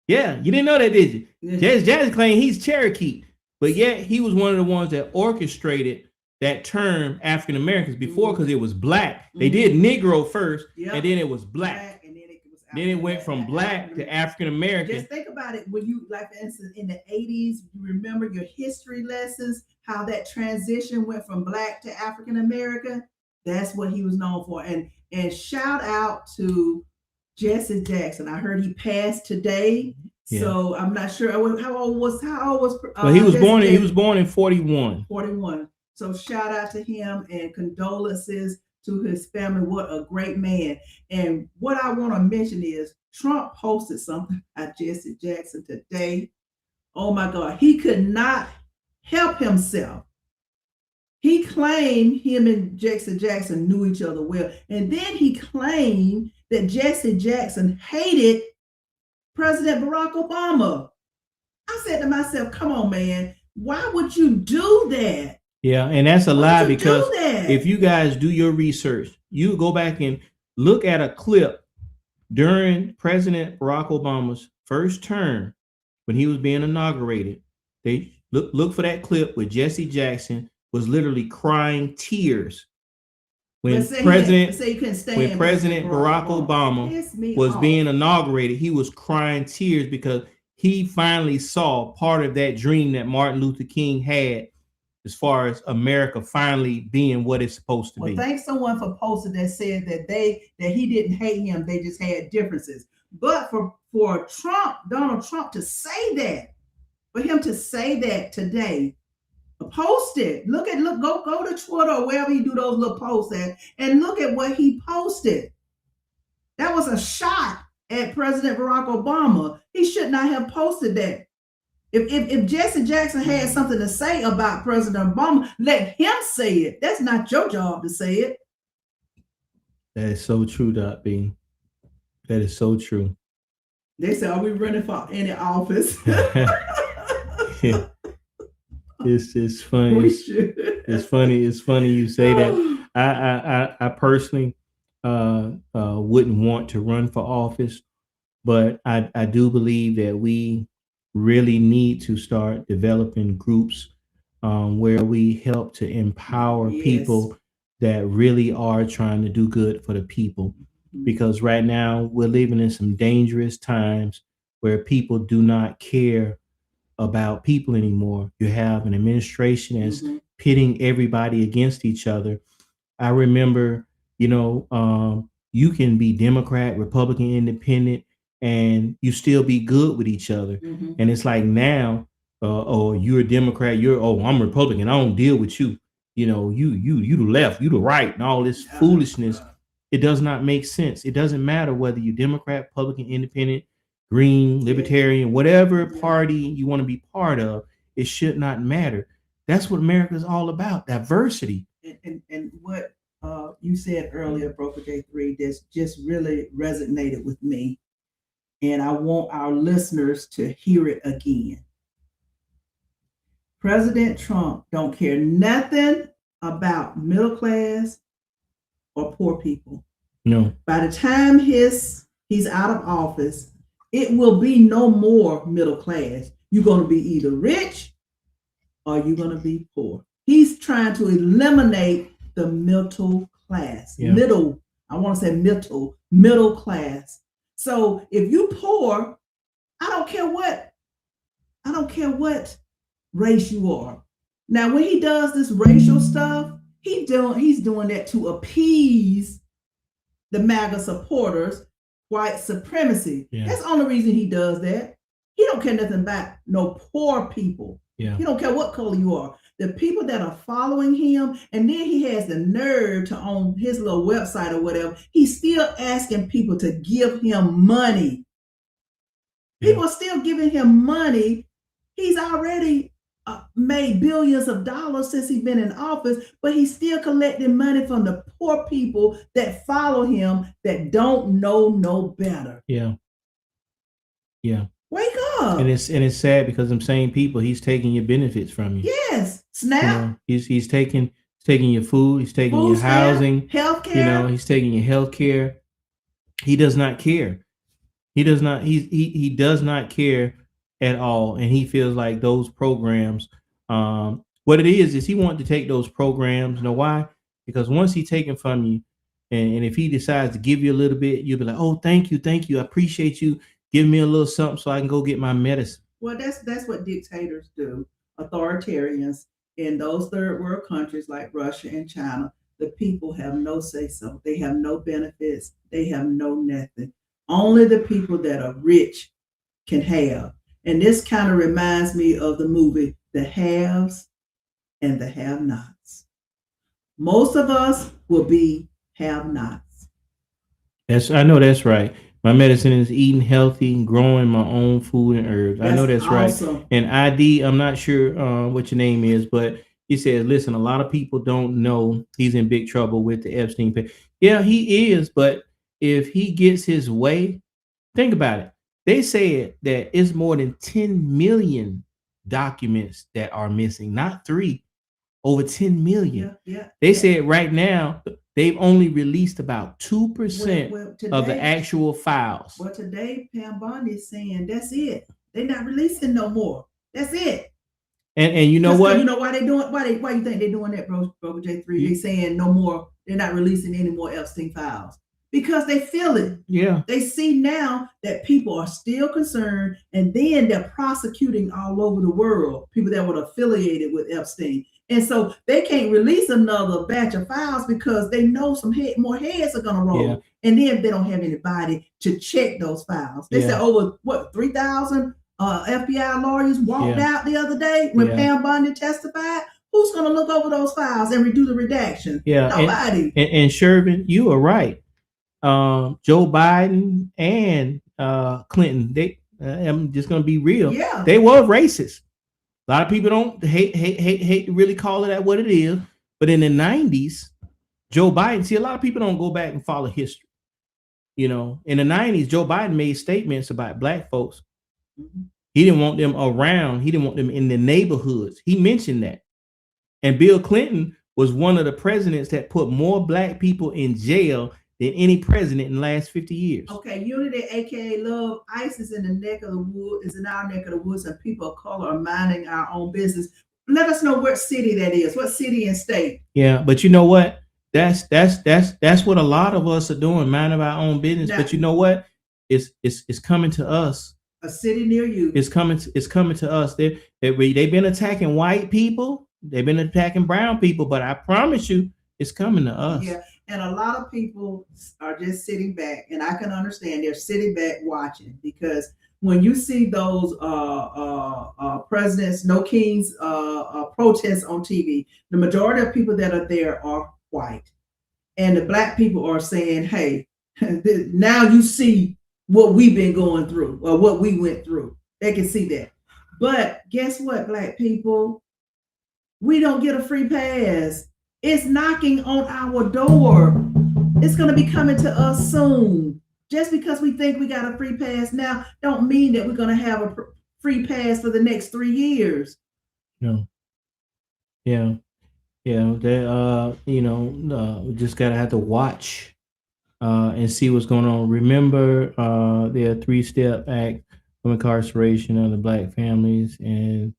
Yeah, you didn't know that, did you? Yeah. Jesse Jackson claimed he's Cherokee, but yet he was one of the ones that orchestrated that term African Americans before, because it was black. Mm-hmm. They did Negro first, and then it was black. Then it went from black to African American.
Just think about it. When you, like, for instance, in the 80s, you remember your history lessons, how that transition went from black to African American. That's what he was known for. And shout out to Jesse Jackson. I heard he passed today. Yeah. So I'm not sure how old was.
Well, he was born. He was born in 41.
41. So shout out to him and condolences to his family. What a great man. And what I want to mention is Trump posted something about Jesse Jackson today. Oh my God, he could not help himself. He claimed him and Jesse Jackson knew each other well. And then he claimed that Jesse Jackson hated President Barack Obama. I said to myself, come on, man, why would you do that?
Yeah, and that's a lie, because if you guys do your research, you go back and look at a clip during President Barack Obama's first term when he was being inaugurated. They look for that clip where Jesse Jackson was literally crying tears when President Barack Obama was being inaugurated. He was crying tears because he finally saw part of that dream that Martin Luther King had, as far as America finally being what it's supposed to be.
Thanks someone for posting that said that he didn't hate him, they just had differences. But for Trump, Donald Trump, to say that, for him to say that today, post it. Go to Twitter or wherever you do those little posts at, and look at what he posted. That was a shot at President Barack Obama. He should not have posted that. If Jesse Jackson had something to say about President Obama, let him say it. That's not your job to say it.
That is so true, Doc B. That is so true.
They say, "Are we running for any office?"
Yeah. It's funny. It's funny you say that. I personally wouldn't want to run for office, but I do believe that we really need to start developing groups where we help to empower people that really are trying to do good for the people. Because right now we're living in some dangerous times where people do not care about people anymore. You have an administration that's pitting everybody against each other. I remember, you can be Democrat, Republican, Independent, and you still be good with each other. And it's like now, you're a Democrat, I'm Republican, I don't deal with you. You the left, you the right, and all this foolishness. It does not make sense. It doesn't matter whether you're Democrat, Republican, Independent, Green, Libertarian, whatever party you want to be part of, it should not matter. That's what America is all about, diversity. And what you said earlier, Broker J3, this just really resonated with me. And I want our listeners to hear it again. President Trump don't care nothing about middle class or poor people. No. By the time he's out of office, it will be no more middle class. You're going to be either rich or you're going to be poor. He's trying to eliminate the middle class. Yeah. Middle class. So if you poor, I don't care what race you are. Now, when he does this racial stuff, he's doing that to appease the MAGA supporters, white supremacy. Yeah. That's the only reason he does that. He don't care nothing about no poor people. Yeah. He don't care what color you are. The people that are following him, and then he has the nerve to, on his little website or whatever, he's still asking people to give him money. Yeah. People are still giving him money. He's already made billions of dollars since he's been in office, but he's still collecting money from the poor people that follow him that don't know no better. Yeah. Yeah. Wake up. And it's sad because them same people, he's taking your benefits from you. Yes. SNAP. He's taking your food, he's taking your housing, healthcare. He's taking your healthcare. He does not care. He does not care at all. And he feels like those programs, what it is he wanted to take those programs. You know why? Because once he taken from you, and if he decides to give you a little bit, you'll be like, oh, thank you. I appreciate you giving me a little something so I can go get my medicine. Well, that's what dictators do. Authoritarians in those third world countries like Russia and China, the people have no say so. They have no benefits. They have no nothing. Only the people that are rich can have. And this kind of reminds me of the movie The Haves and the Have-Nots. Most of us will be have-nots. I know that's right. My medicine is eating healthy, growing my own food and herbs. I know that's awesome. Right. And ID, I'm not sure what your name is, but he says, listen, a lot of people don't know he's in big trouble with the Epstein pay. Yeah, he is. But if he gets his way, think about it. They said that it's more than 10 million documents that are missing, not 3, over 10 million. Yeah. They said right now they've only released about 2% today, of the actual files. Well, today Pam Bondi is saying that's it. They're not releasing no more. That's it. And you know what? You know why they doing? Why you think they're doing that, bro? J3? They saying no more. They're not releasing any more Epstein files.
because they feel it.
Yeah.
They see now that people are still concerned, and then they're prosecuting all over the world people that were affiliated with Epstein. And so they can't release another batch of files because they know more heads are going to roll.
Yeah.
And then they don't have anybody to check those files. They said over 3,000 FBI lawyers walked out the other day when Pam Bondi testified. Who's going to look over those files and redo the redaction?
Yeah.
Nobody.
And Shervin, you are right. Joe Biden and Clinton, I'm just going to be real.
Yeah.
They were racist. A lot of people don't hate to really call it at what it is. But in the 90s, Joe Biden, see, a lot of people don't go back and follow history. You know, in the 90s, Joe Biden made statements about black folks. Mm-hmm. He didn't want them around. He didn't want them in the neighborhoods. He mentioned that. And Bill Clinton was one of the presidents that put more black people in jail than any president in the last 50 years.
Okay, Unity, aka Love, ICE is in the neck of the woods, is in our neck of the woods, and people of color are minding our own business. Let us know what city that is, what city and state.
Yeah, but you know what? That's what a lot of us are doing, minding our own business. Now, but you know what? It's coming to us.
A city near you.
It's coming to us. They've been attacking white people. They've been attacking brown people, but I promise you, it's coming to us.
Yeah. And a lot of people are just sitting back, and I can understand they're sitting back watching, because when you see those presidents, no kings protests on TV, the majority of people that are there are white, and the black people are saying, "Hey, now you see what we've been going through, or what we went through." They can see that, but guess what, black people? We don't get a free pass. It's knocking on our door. It's going to be coming to us soon. Just because we think we got a free pass now, don't mean that we're going to have a free pass for the next 3 years.
No. Yeah. They, we just gotta have to watch and see what's going on. Remember, the 3-step act of incarceration of the black families and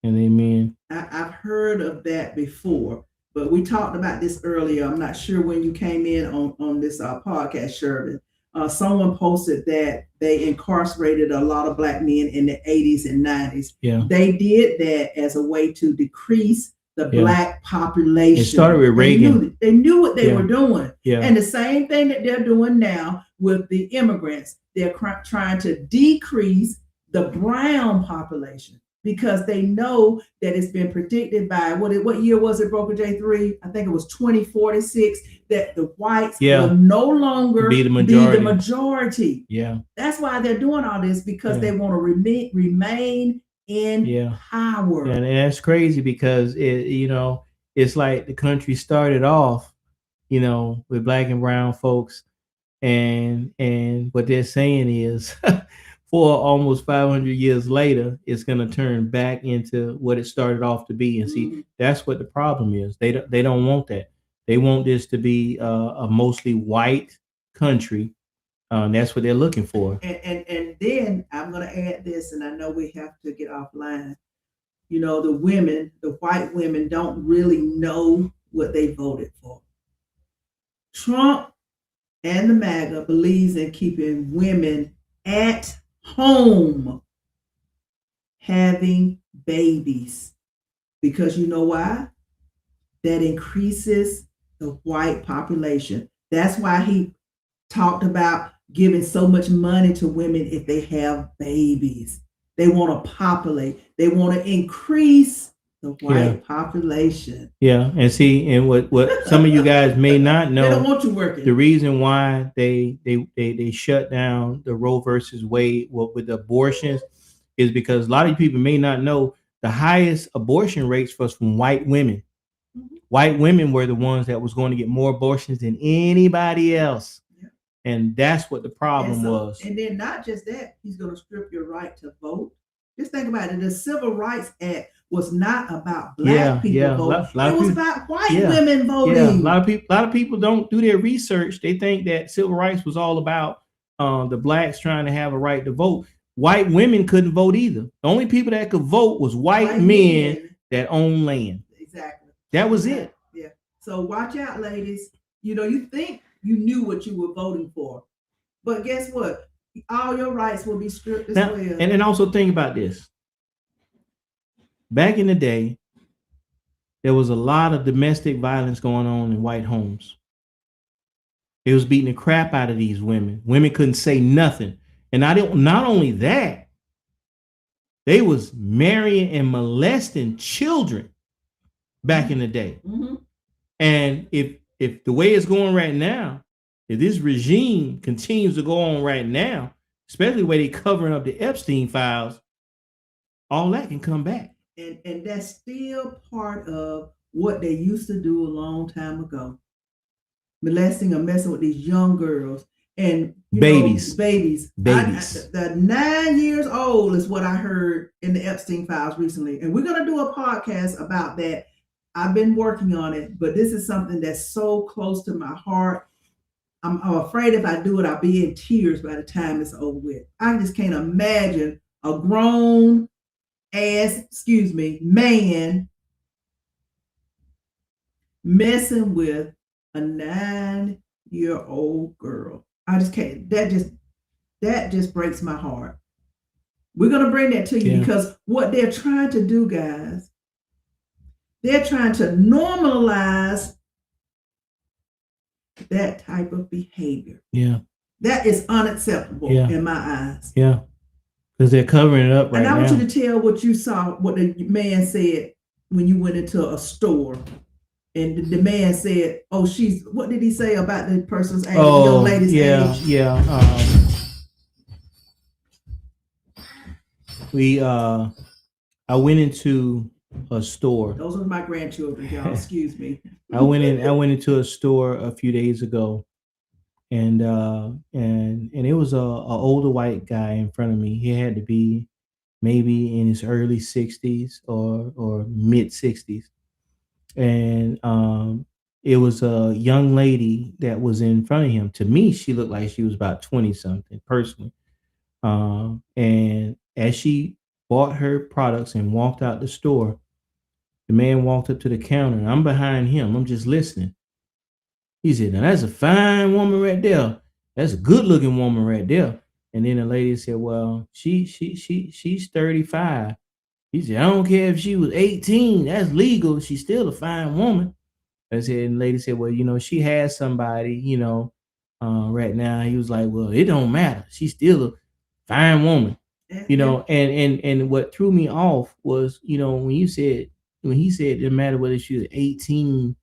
their men.
I've heard of that before. But we talked about this earlier. I'm not sure when you came in on this podcast, Shervin. Someone posted that they incarcerated a lot of black men in the 80s and 90s.
Yeah.
They did that as a way to decrease the black population.
It started with Reagan.
They knew what they were doing.
Yeah.
And the same thing that they're doing now with the immigrants. They're trying to decrease the brown population, because they know that it's been predicted by what year was it, Broker J3? I think it was 2046, that the whites will no longer be the majority.
Yeah.
That's why they're doing all this, because they want to remain in power.
And that's crazy, because it's like the country started off, with black and brown folks, and what they're saying is for almost 500 years later, it's going to turn back into what it started off to be. And see, that's what the problem is. They don't want that. They want this to be a mostly white country. That's what they're looking for.
And then I'm going to add this, and I know we have to get offline. The white women don't really know what they voted for. Trump and the MAGA believes in keeping women at home having babies, because you know why? That increases the white population. That's why he talked about giving so much money to women if they have babies. They want to populate. They want to increase the white population.
Yeah, and see, and what some of you guys may not know,
they don't want you working.
The reason why they shut down the Roe versus Wade with abortions is because a lot of people may not know the highest abortion rates was from white women. Mm-hmm. White women were the ones that was going to get more abortions than anybody else. Yeah. And that's what the problem was. And
then not just that, he's going to strip your right to vote. Just think about it. The Civil Rights Act was not about black people voting. It was about white women voting.
Yeah. A lot of people don't do their research. They think that civil rights was all about the blacks trying to have a right to vote. White women couldn't vote either. The only people that could vote was white men that own land.
Exactly.
That was it.
Yeah. So watch out, ladies. You think you knew what you were voting for. But guess what? All your rights will be stripped as well.
And also think about this. Back in the day, there was a lot of domestic violence going on in white homes. They was beating the crap out of these women. Women couldn't say nothing. And not only that, they was marrying and molesting children back in the day.
Mm-hmm.
And if the way it's going right now, if this regime continues to go on right now, especially the way they covering up the Epstein files, all that can come back.
And that's still part of what they used to do a long time ago. Molesting or messing with these young girls and babies. The 9 years old is what I heard in the Epstein files recently. And we're going to do a podcast about that. I've been working on it, but this is something that's so close to my heart. I'm afraid if I do it, I'll be in tears by the time it's over with. I just can't imagine a grown man messing with a 9-year-old girl. I just can't. That just breaks my heart. We're going to bring that to you because what they're trying to do, guys, they're trying to normalize that type of behavior.
Yeah.
That is unacceptable in my eyes.
Yeah. Because they're covering it up right now.
And I want you to tell what you saw, what the man said when you went into a store. And the man said, "Oh, what did he say about the person's age, the young lady's age?"
Yeah. I went into a store.
Those are my grandchildren, y'all. Excuse me.
I went into a store a few days ago, and it was a older white guy in front of me. He had to be maybe in his early 60s or mid 60s. And it was a young lady that was in front of him. To me, she looked like she was about 20 something personally. And as she bought her products and walked out the store, the man walked up to the counter and I'm behind him. I'm just listening. He said, "Now that's a fine woman right there. That's a good looking woman right there." And then the lady said, "Well, she's 35. He said, "I don't care if she was 18. That's legal. She's still a fine woman." I said, and the lady said, "Well, she has somebody, right now." He was like, "Well, it don't matter. She's still a fine woman." And what threw me off was, when he said it didn't matter whether she was 18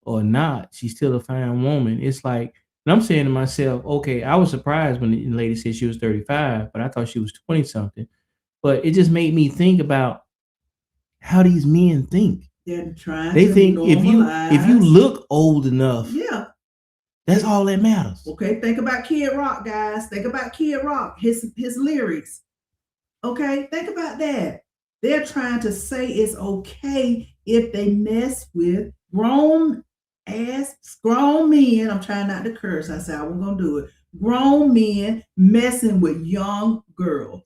or not, she's still a fine woman. It's like, and I'm saying to myself, okay, I was surprised when the lady said she was 35, but I thought she was 20 something. But it just made me think about how these men think.
They
think if you look old enough, that's all that matters.
Okay, think about Kid Rock, guys. Think about Kid Rock, his lyrics. Okay, think about that. They're trying to say it's okay if they mess with grown men. I'm trying not to curse. I said I wasn't gonna do it. Grown men messing with young girls.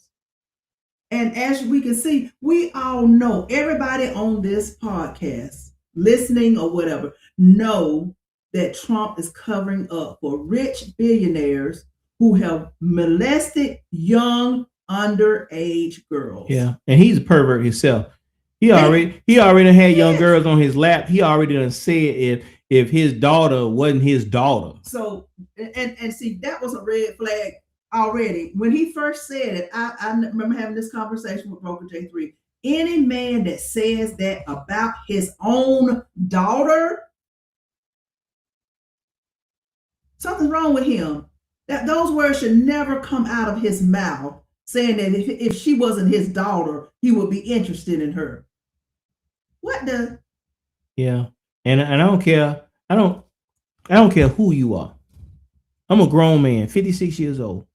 And as we can see, we all know, everybody on this podcast, listening or whatever, know that Trump is covering up for rich billionaires who have molested young underage girls.
Yeah, and he's a pervert himself. He already had young girls on his lap. He already done said if his daughter wasn't his daughter.
So and see, that was a red flag already. When he first said it, I remember having this conversation with Broker J3. Any man that says that about his own daughter, something's wrong with him. That those words should never come out of his mouth, saying that if she wasn't his daughter, he would be interested in her. What the?
Yeah, and I don't care. I don't care who you are. I'm a grown man, 56 years old.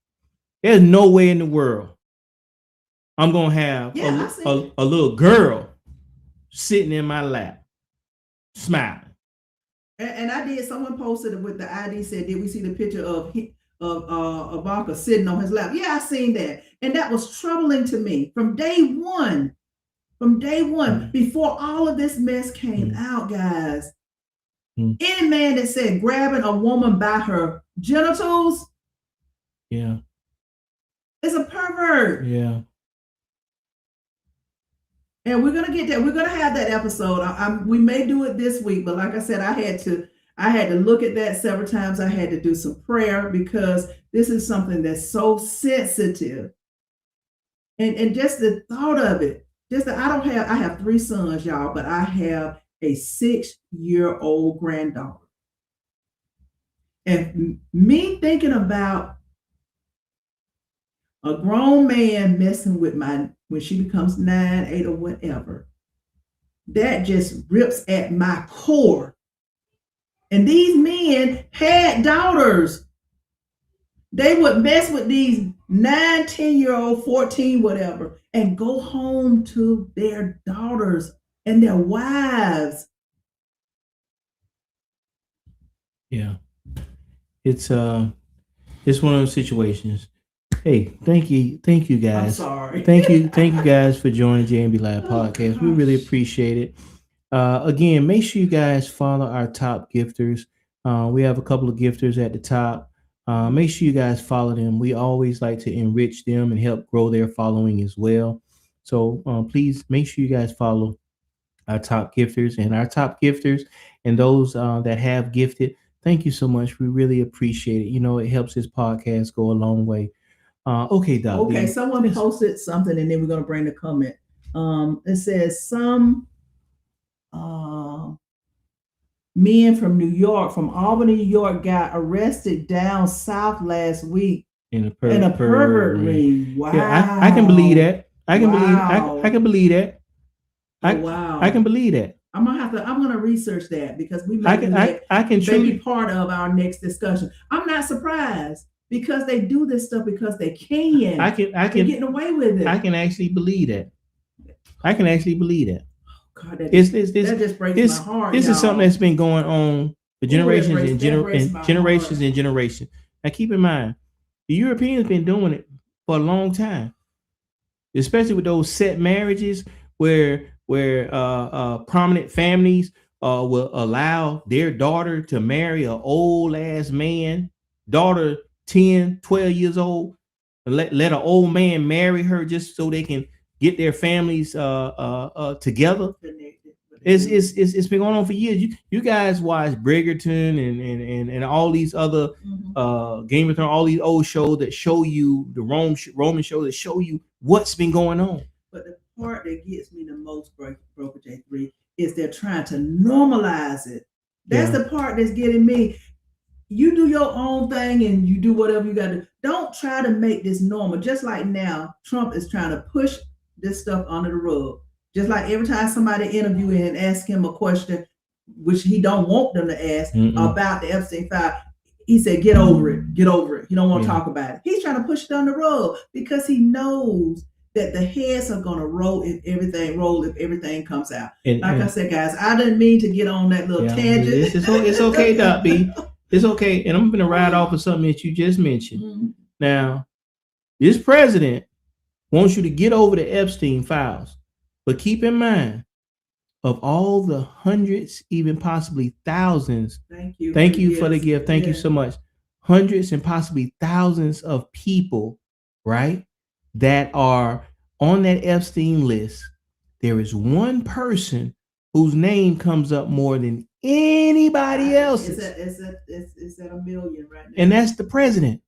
There's no way in the world I'm gonna have a little girl sitting in my lap, smiling.
And I did. Someone posted it with the ID, said, "Did we see the picture of Ivanka sitting on his lap?" Yeah, I seen that, and that was troubling to me from day one. Before all of this mess came out, guys. Any man that said grabbing a woman by her genitals, is a pervert.
Yeah.
And we're gonna get that. We're gonna have that episode. We may do it this week, but like I said, I had to look at that several times. I had to do some prayer because this is something that's so sensitive. And just the thought of it, I have 3 sons, y'all, but I have a 6-year-old granddaughter. And me thinking about a grown man messing with when she becomes 9, 8, or whatever, that just rips at my core. And these men had daughters. They would mess with these 9, 10-year-old, 14, whatever, and go home to their daughters and their wives.
Yeah. It's one of those situations. Hey, thank you guys.
I'm sorry.
Thank you guys for joining J&B Live Podcast. We really appreciate it. Again, make sure you guys follow our top gifters. We have a couple of gifters at the top. Make sure you guys follow them. We always like to enrich them and help grow their following as well. So please make sure you guys follow our top gifters and those that have gifted. Thank you so much. We really appreciate it. It helps this podcast go a long way. Okay, Doc.
Okay, someone posted something, and then we're going to bring the comment. It says some men from New York, from Albany, New York, got arrested down south last week in a pervert ring. Wow.
Yeah, I can believe that. I can believe that. I can believe that.
I'm gonna research that because we may be part of our next discussion. I'm not surprised because they do this stuff because they can. They're getting away with it.
I can actually believe that.
God, that just breaks my heart.
This is something that's been going on for generations and generations. Now keep in mind, the Europeans been doing it for a long time, especially with those set marriages where prominent families will allow their daughter to marry an old ass man, daughter 10, 12 years old, and let an old man marry her just so they can get their families together. It's been going on for years. You guys watch Bridgerton and all these other Game of Thrones, all these old shows that show you the Roman shows that show you what's been going on.
But the part that gets me the most, Broker J3, is they're trying to normalize it. That's the part that's getting me. You do your own thing and you do whatever you got to do. Don't try to make this normal. Just like now, Trump is trying to push this stuff under the rug. Just like every time somebody interview him and ask him a question, which he don't want them to ask about the Epstein file, he said, get over it. He don't want to talk about it. He's trying to push it on the road because he knows that the heads are going to roll if everything comes out. I said, guys, I didn't mean to get on that little tangent.
It's okay, Doc B. It's okay. And I'm going to ride off of something that you just mentioned. Now, this president wants you to get over the Epstein files. But keep in mind, of all the hundreds, even possibly thousands. Thank you for the gift. Thank you so much. Hundreds and possibly thousands of people, right, that are on that Epstein list. There is one person whose name comes up more than anybody else's.
It's at 1 million right now.
And that's the president.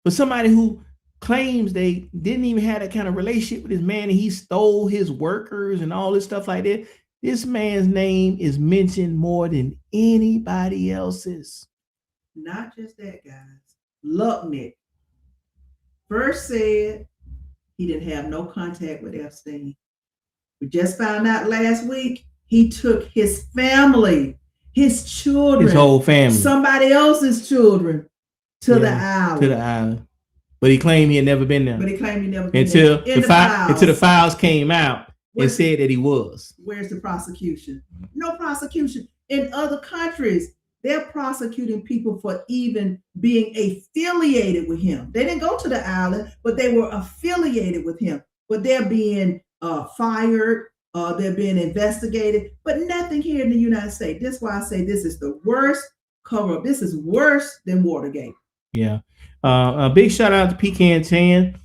For somebody who claims they didn't even have that kind of relationship with this man and he stole his workers and all this stuff like that. This man's name is mentioned more than anybody else's.
Not just that, guys. Lucknick first said he didn't have no contact with Epstein. We just found out last week he took his family, his children,
his whole family,
somebody else's children to the island.
But he claimed he had never been there. Until the files came out and said that he was.
Where's the prosecution? No prosecution. In other countries, they're prosecuting people for even being affiliated with him. They didn't go to the island, but they were affiliated with him. But they're being fired, They're being investigated, but nothing here in the United States. That's why I say this is the worst cover-up. This is worse than Watergate.
Yeah. A big shout out to Pecan Tan.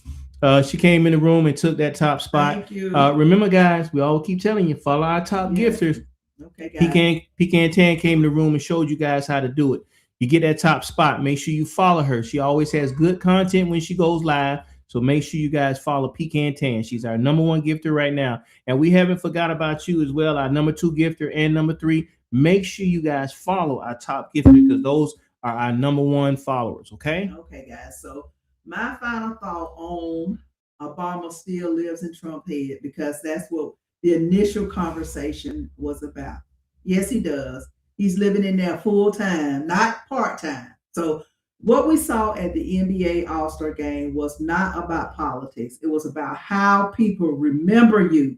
She came in the room and took that top spot.
Thank you.
Remember, guys, we all keep telling you, follow our top gifters.
Okay, guys.
Pecan Tan came in the room and showed you guys how to do it. You get that top spot. Make sure you follow her. She always has good content when she goes live. So make sure you guys follow Pecan Tan. She's our number 1 gifter right now. And we haven't forgot about you as well, our number 2 gifter and number 3. Make sure you guys follow our top gifter because those are our number 1 followers. Okay.
Okay, guys. So my final thought on Obama still lives in Trump head, because that's what the initial conversation was about. Yes, he does. He's living in there full time, not part time. So what we saw at the NBA All-Star game was not about politics. It was about how people remember you.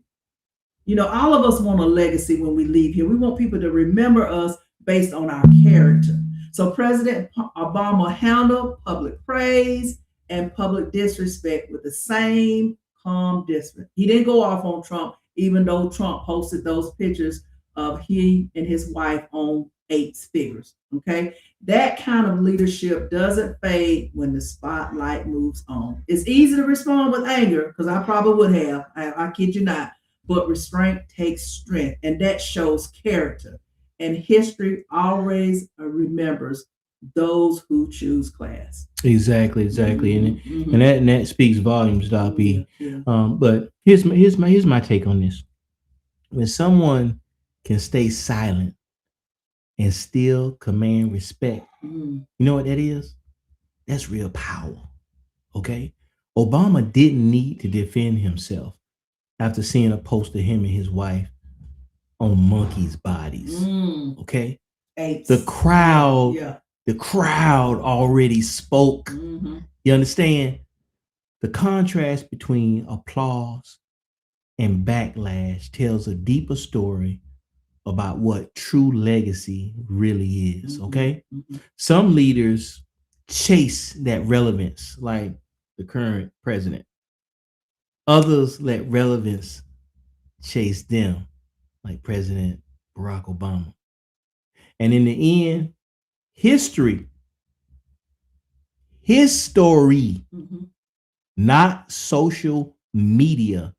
You know, all of us want a legacy when we leave here. We want people to remember us based on our character. So President Obama handled public praise and public disrespect with the same calm distance. He didn't go off on Trump, even though Trump posted those pictures of he and his wife on 8 figures. Okay. That kind of leadership doesn't fade when the spotlight moves on. It's easy to respond with anger, because I probably would have. I kid you not. But restraint takes strength, and that shows character. And history always remembers those who choose class.
Exactly. Mm-hmm. And that speaks volumes, Doc B. Yeah. But here's my take on this. When someone can stay silent and still command respect, you know what that is? That's real power. Okay. Obama didn't need to defend himself after seeing a post of him and his wife on monkeys' bodies. Okay. Apes. The crowd already spoke. You understand? The contrast between applause and backlash tells a deeper story about what true legacy really is. Okay. Some leaders chase that relevance, like the current president. Others let relevance chase them, like President Barack Obama. And in the end, his story, not social media,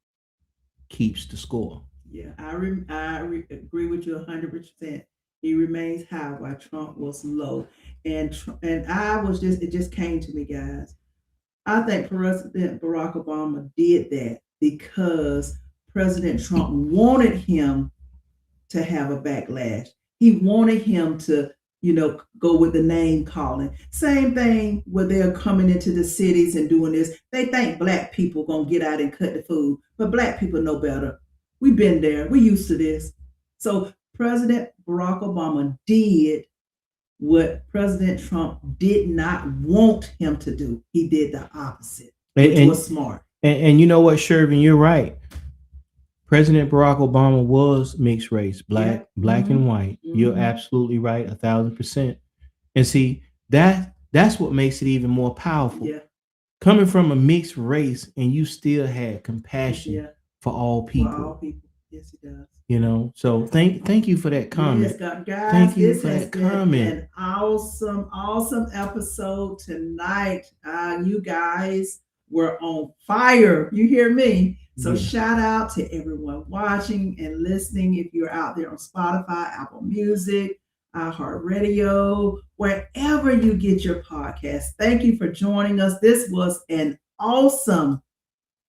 keeps the score. Yeah, I agree with you 100%. He remains high while Trump was low. And it just came to me, guys. I think President Barack Obama did that because President Trump wanted him to have a backlash. He wanted him to, go with the name calling. Same thing where they're coming into the cities and doing this. They think black people gonna get out and cut the food, but black people know better. We've been there. We're used to this. So President Barack Obama did what President Trump did not want him to do. He did the opposite, which was smart. And you know what, Shervin, you're right. President Barack Obama was mixed race, black and white. You're absolutely right, 1,000%. And see, that's what makes it even more powerful. Yeah. Coming from a mixed race, and you still had compassion for all people. For all people. Yes, he does. So thank you for that comment. Yes, guys, thank you for that comment. An awesome episode tonight. You guys were on fire. You hear me? So shout out to everyone watching and listening. If you're out there on Spotify, Apple Music, iHeartRadio, wherever you get your podcast. Thank you for joining us. This was an awesome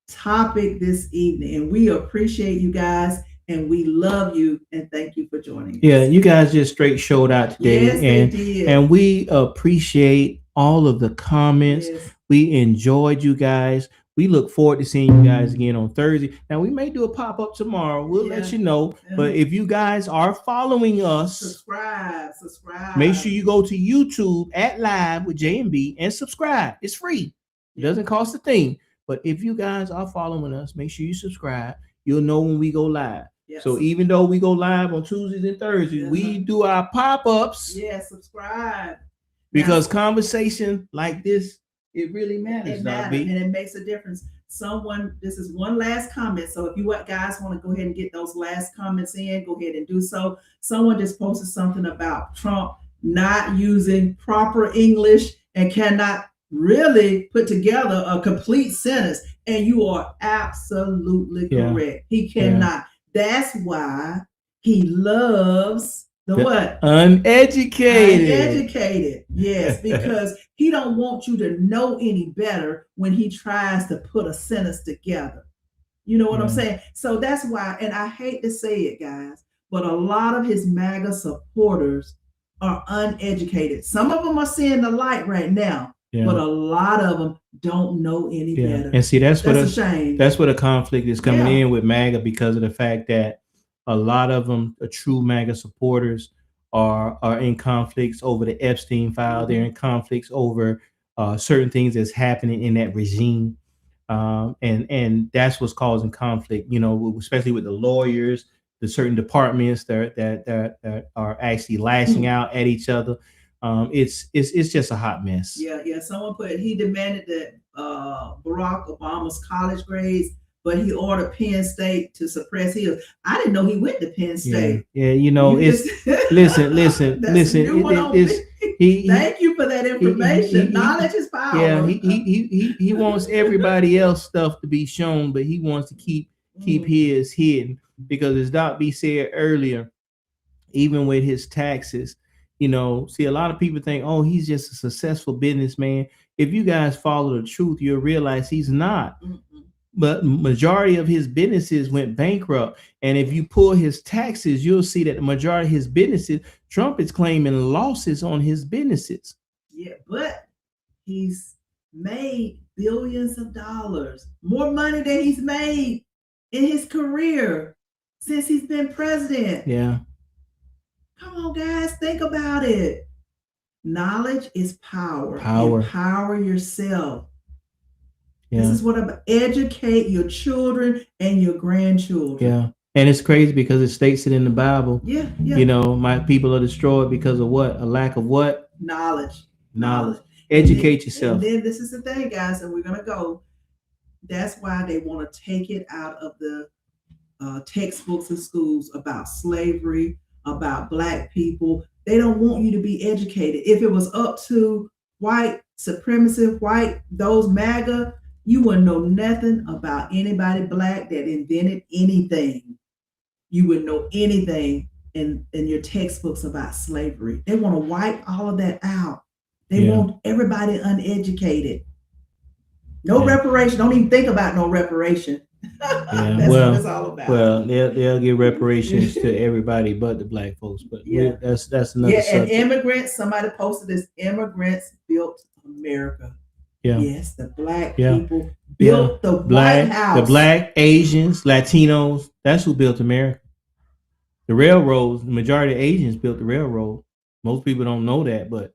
topic this evening, and we appreciate you guys, and we love you, and thank you for joining us. Yeah, you guys just straight showed out today. Yes, they did. And we appreciate all of the comments. Yes. We enjoyed you guys. We look forward to seeing you guys again on Thursday. Now, we may do a pop-up tomorrow. We'll let you know. But if you guys are following us, subscribe. Make sure you go to YouTube at Live with J&B and subscribe. It's free. It doesn't cost a thing. But if you guys are following us, make sure you subscribe. You'll know when we go live. Yes. So even though we go live on Tuesdays and Thursdays, we do our pop-ups. Yes, subscribe. Because conversation like this, it really matters. It matters, and it makes a difference.
this is one last comment. So if you guys want to go ahead and get those last comments in, go ahead and do so. Someone just posted something about Trump not using proper English and cannot really put together a complete sentence. And you are absolutely correct. He cannot. That's why he loves the what?
Uneducated.
Uneducated. Yes, because he don't want you to know any better when he tries to put a sentence together. You know what I'm saying? So that's why, and I hate to say it, guys, but a lot of his MAGA supporters are uneducated. Some of them are seeing the light right now, but a lot of them don't know any better.
And see, that's
a shame.
That's where the conflict is coming in with MAGA, because of the fact that a lot of them, the true MAGA supporters, are in conflicts over the Epstein file. They're in conflicts over certain things that's happening in that regime, and that's what's causing conflict. You know, especially with the lawyers, the certain departments that are actually lashing out at each other. It's just a hot mess.
Yeah. Someone put, he demanded that Barack Obama's college grades, but he ordered Penn State to suppress his. I didn't know he went to Penn State.
Yeah, you know, listen.
Thank you for that information. Knowledge is power.
Yeah, he wants everybody else stuff to be shown, but he wants to keep his hidden, because as Doc B said earlier, even with his taxes, you know, see, a lot of people think, oh, he's just a successful businessman. If you guys follow the truth, you'll realize he's not. But majority of his businesses went bankrupt. And if you pull his taxes, you'll see that the majority of his businesses, Trump is claiming losses on his businesses.
Yeah, but he's made billions of dollars, more money than he's made in his career since he's been president.
Yeah.
Come on, guys, think about it. Knowledge is power. Empower yourself. Yeah. This is what I'm educate your children and your grandchildren.
Yeah. And it's crazy because it states it in the Bible.
Yeah.
You know, my people are destroyed because of what? A lack of what?
Knowledge.
Educate yourself.
And then this is the thing, guys, and we're going to go. That's why they want to take it out of the textbooks in schools about slavery, about Black people. They don't want you to be educated. If it was up to white supremacy, those MAGA, you wouldn't know nothing about anybody Black that invented anything. You wouldn't know anything in your textbooks about slavery. They want to wipe all of that out. They want everybody uneducated. No reparation. Don't even think about no reparation. That's what it's all about.
Well, they'll give reparations to everybody but the Black folks. But that's another subject.
And immigrants. Somebody posted this: immigrants built America.
Yeah.
Yes, the Black people built the White House.
The Black, Asians, Latinos. That's who built America. The railroads. The majority of Asians built the railroad. Most people don't know that, but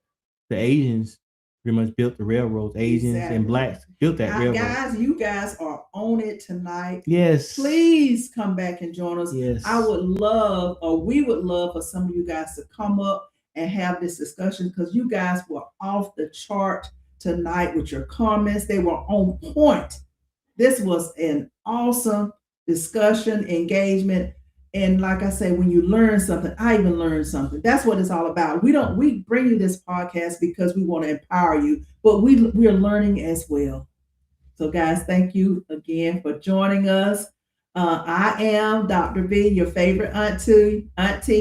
the Asians pretty much built the railroads. Asians and Blacks built that railroad.
Guys, you guys are on it tonight.
Yes.
Please come back and join us.
Yes.
We would love for some of you guys to come up and have this discussion, because you guys were off the chart tonight with your comments. They were on point. This was an awesome discussion, engagement. And like I say, when you learn something, I even learned something. That's what it's all about. We bring you this podcast because we want to empower you, but we're learning as well. So guys, thank you again for joining us. I am Dr. B, your favorite auntie.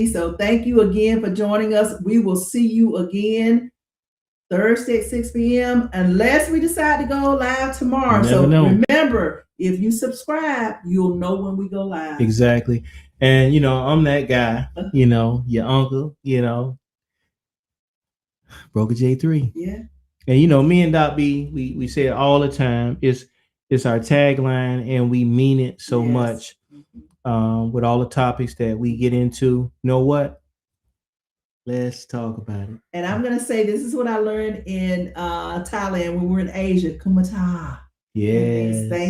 So thank you again for joining us. We will see you again Thursday at 6 p.m. unless we decide to go live tomorrow. So remember, if you subscribe, you'll know when we go live.
Exactly. And, I'm that guy, your uncle, Broker J3.
Yeah.
And, me and Doc B, we say it all the time. It's our tagline, and we mean it so much with all the topics that we get into. You know what? Let's talk about it.
And I'm going to say, this is what I learned in Thailand when we were in Asia. Kumata.
Yes.
Thank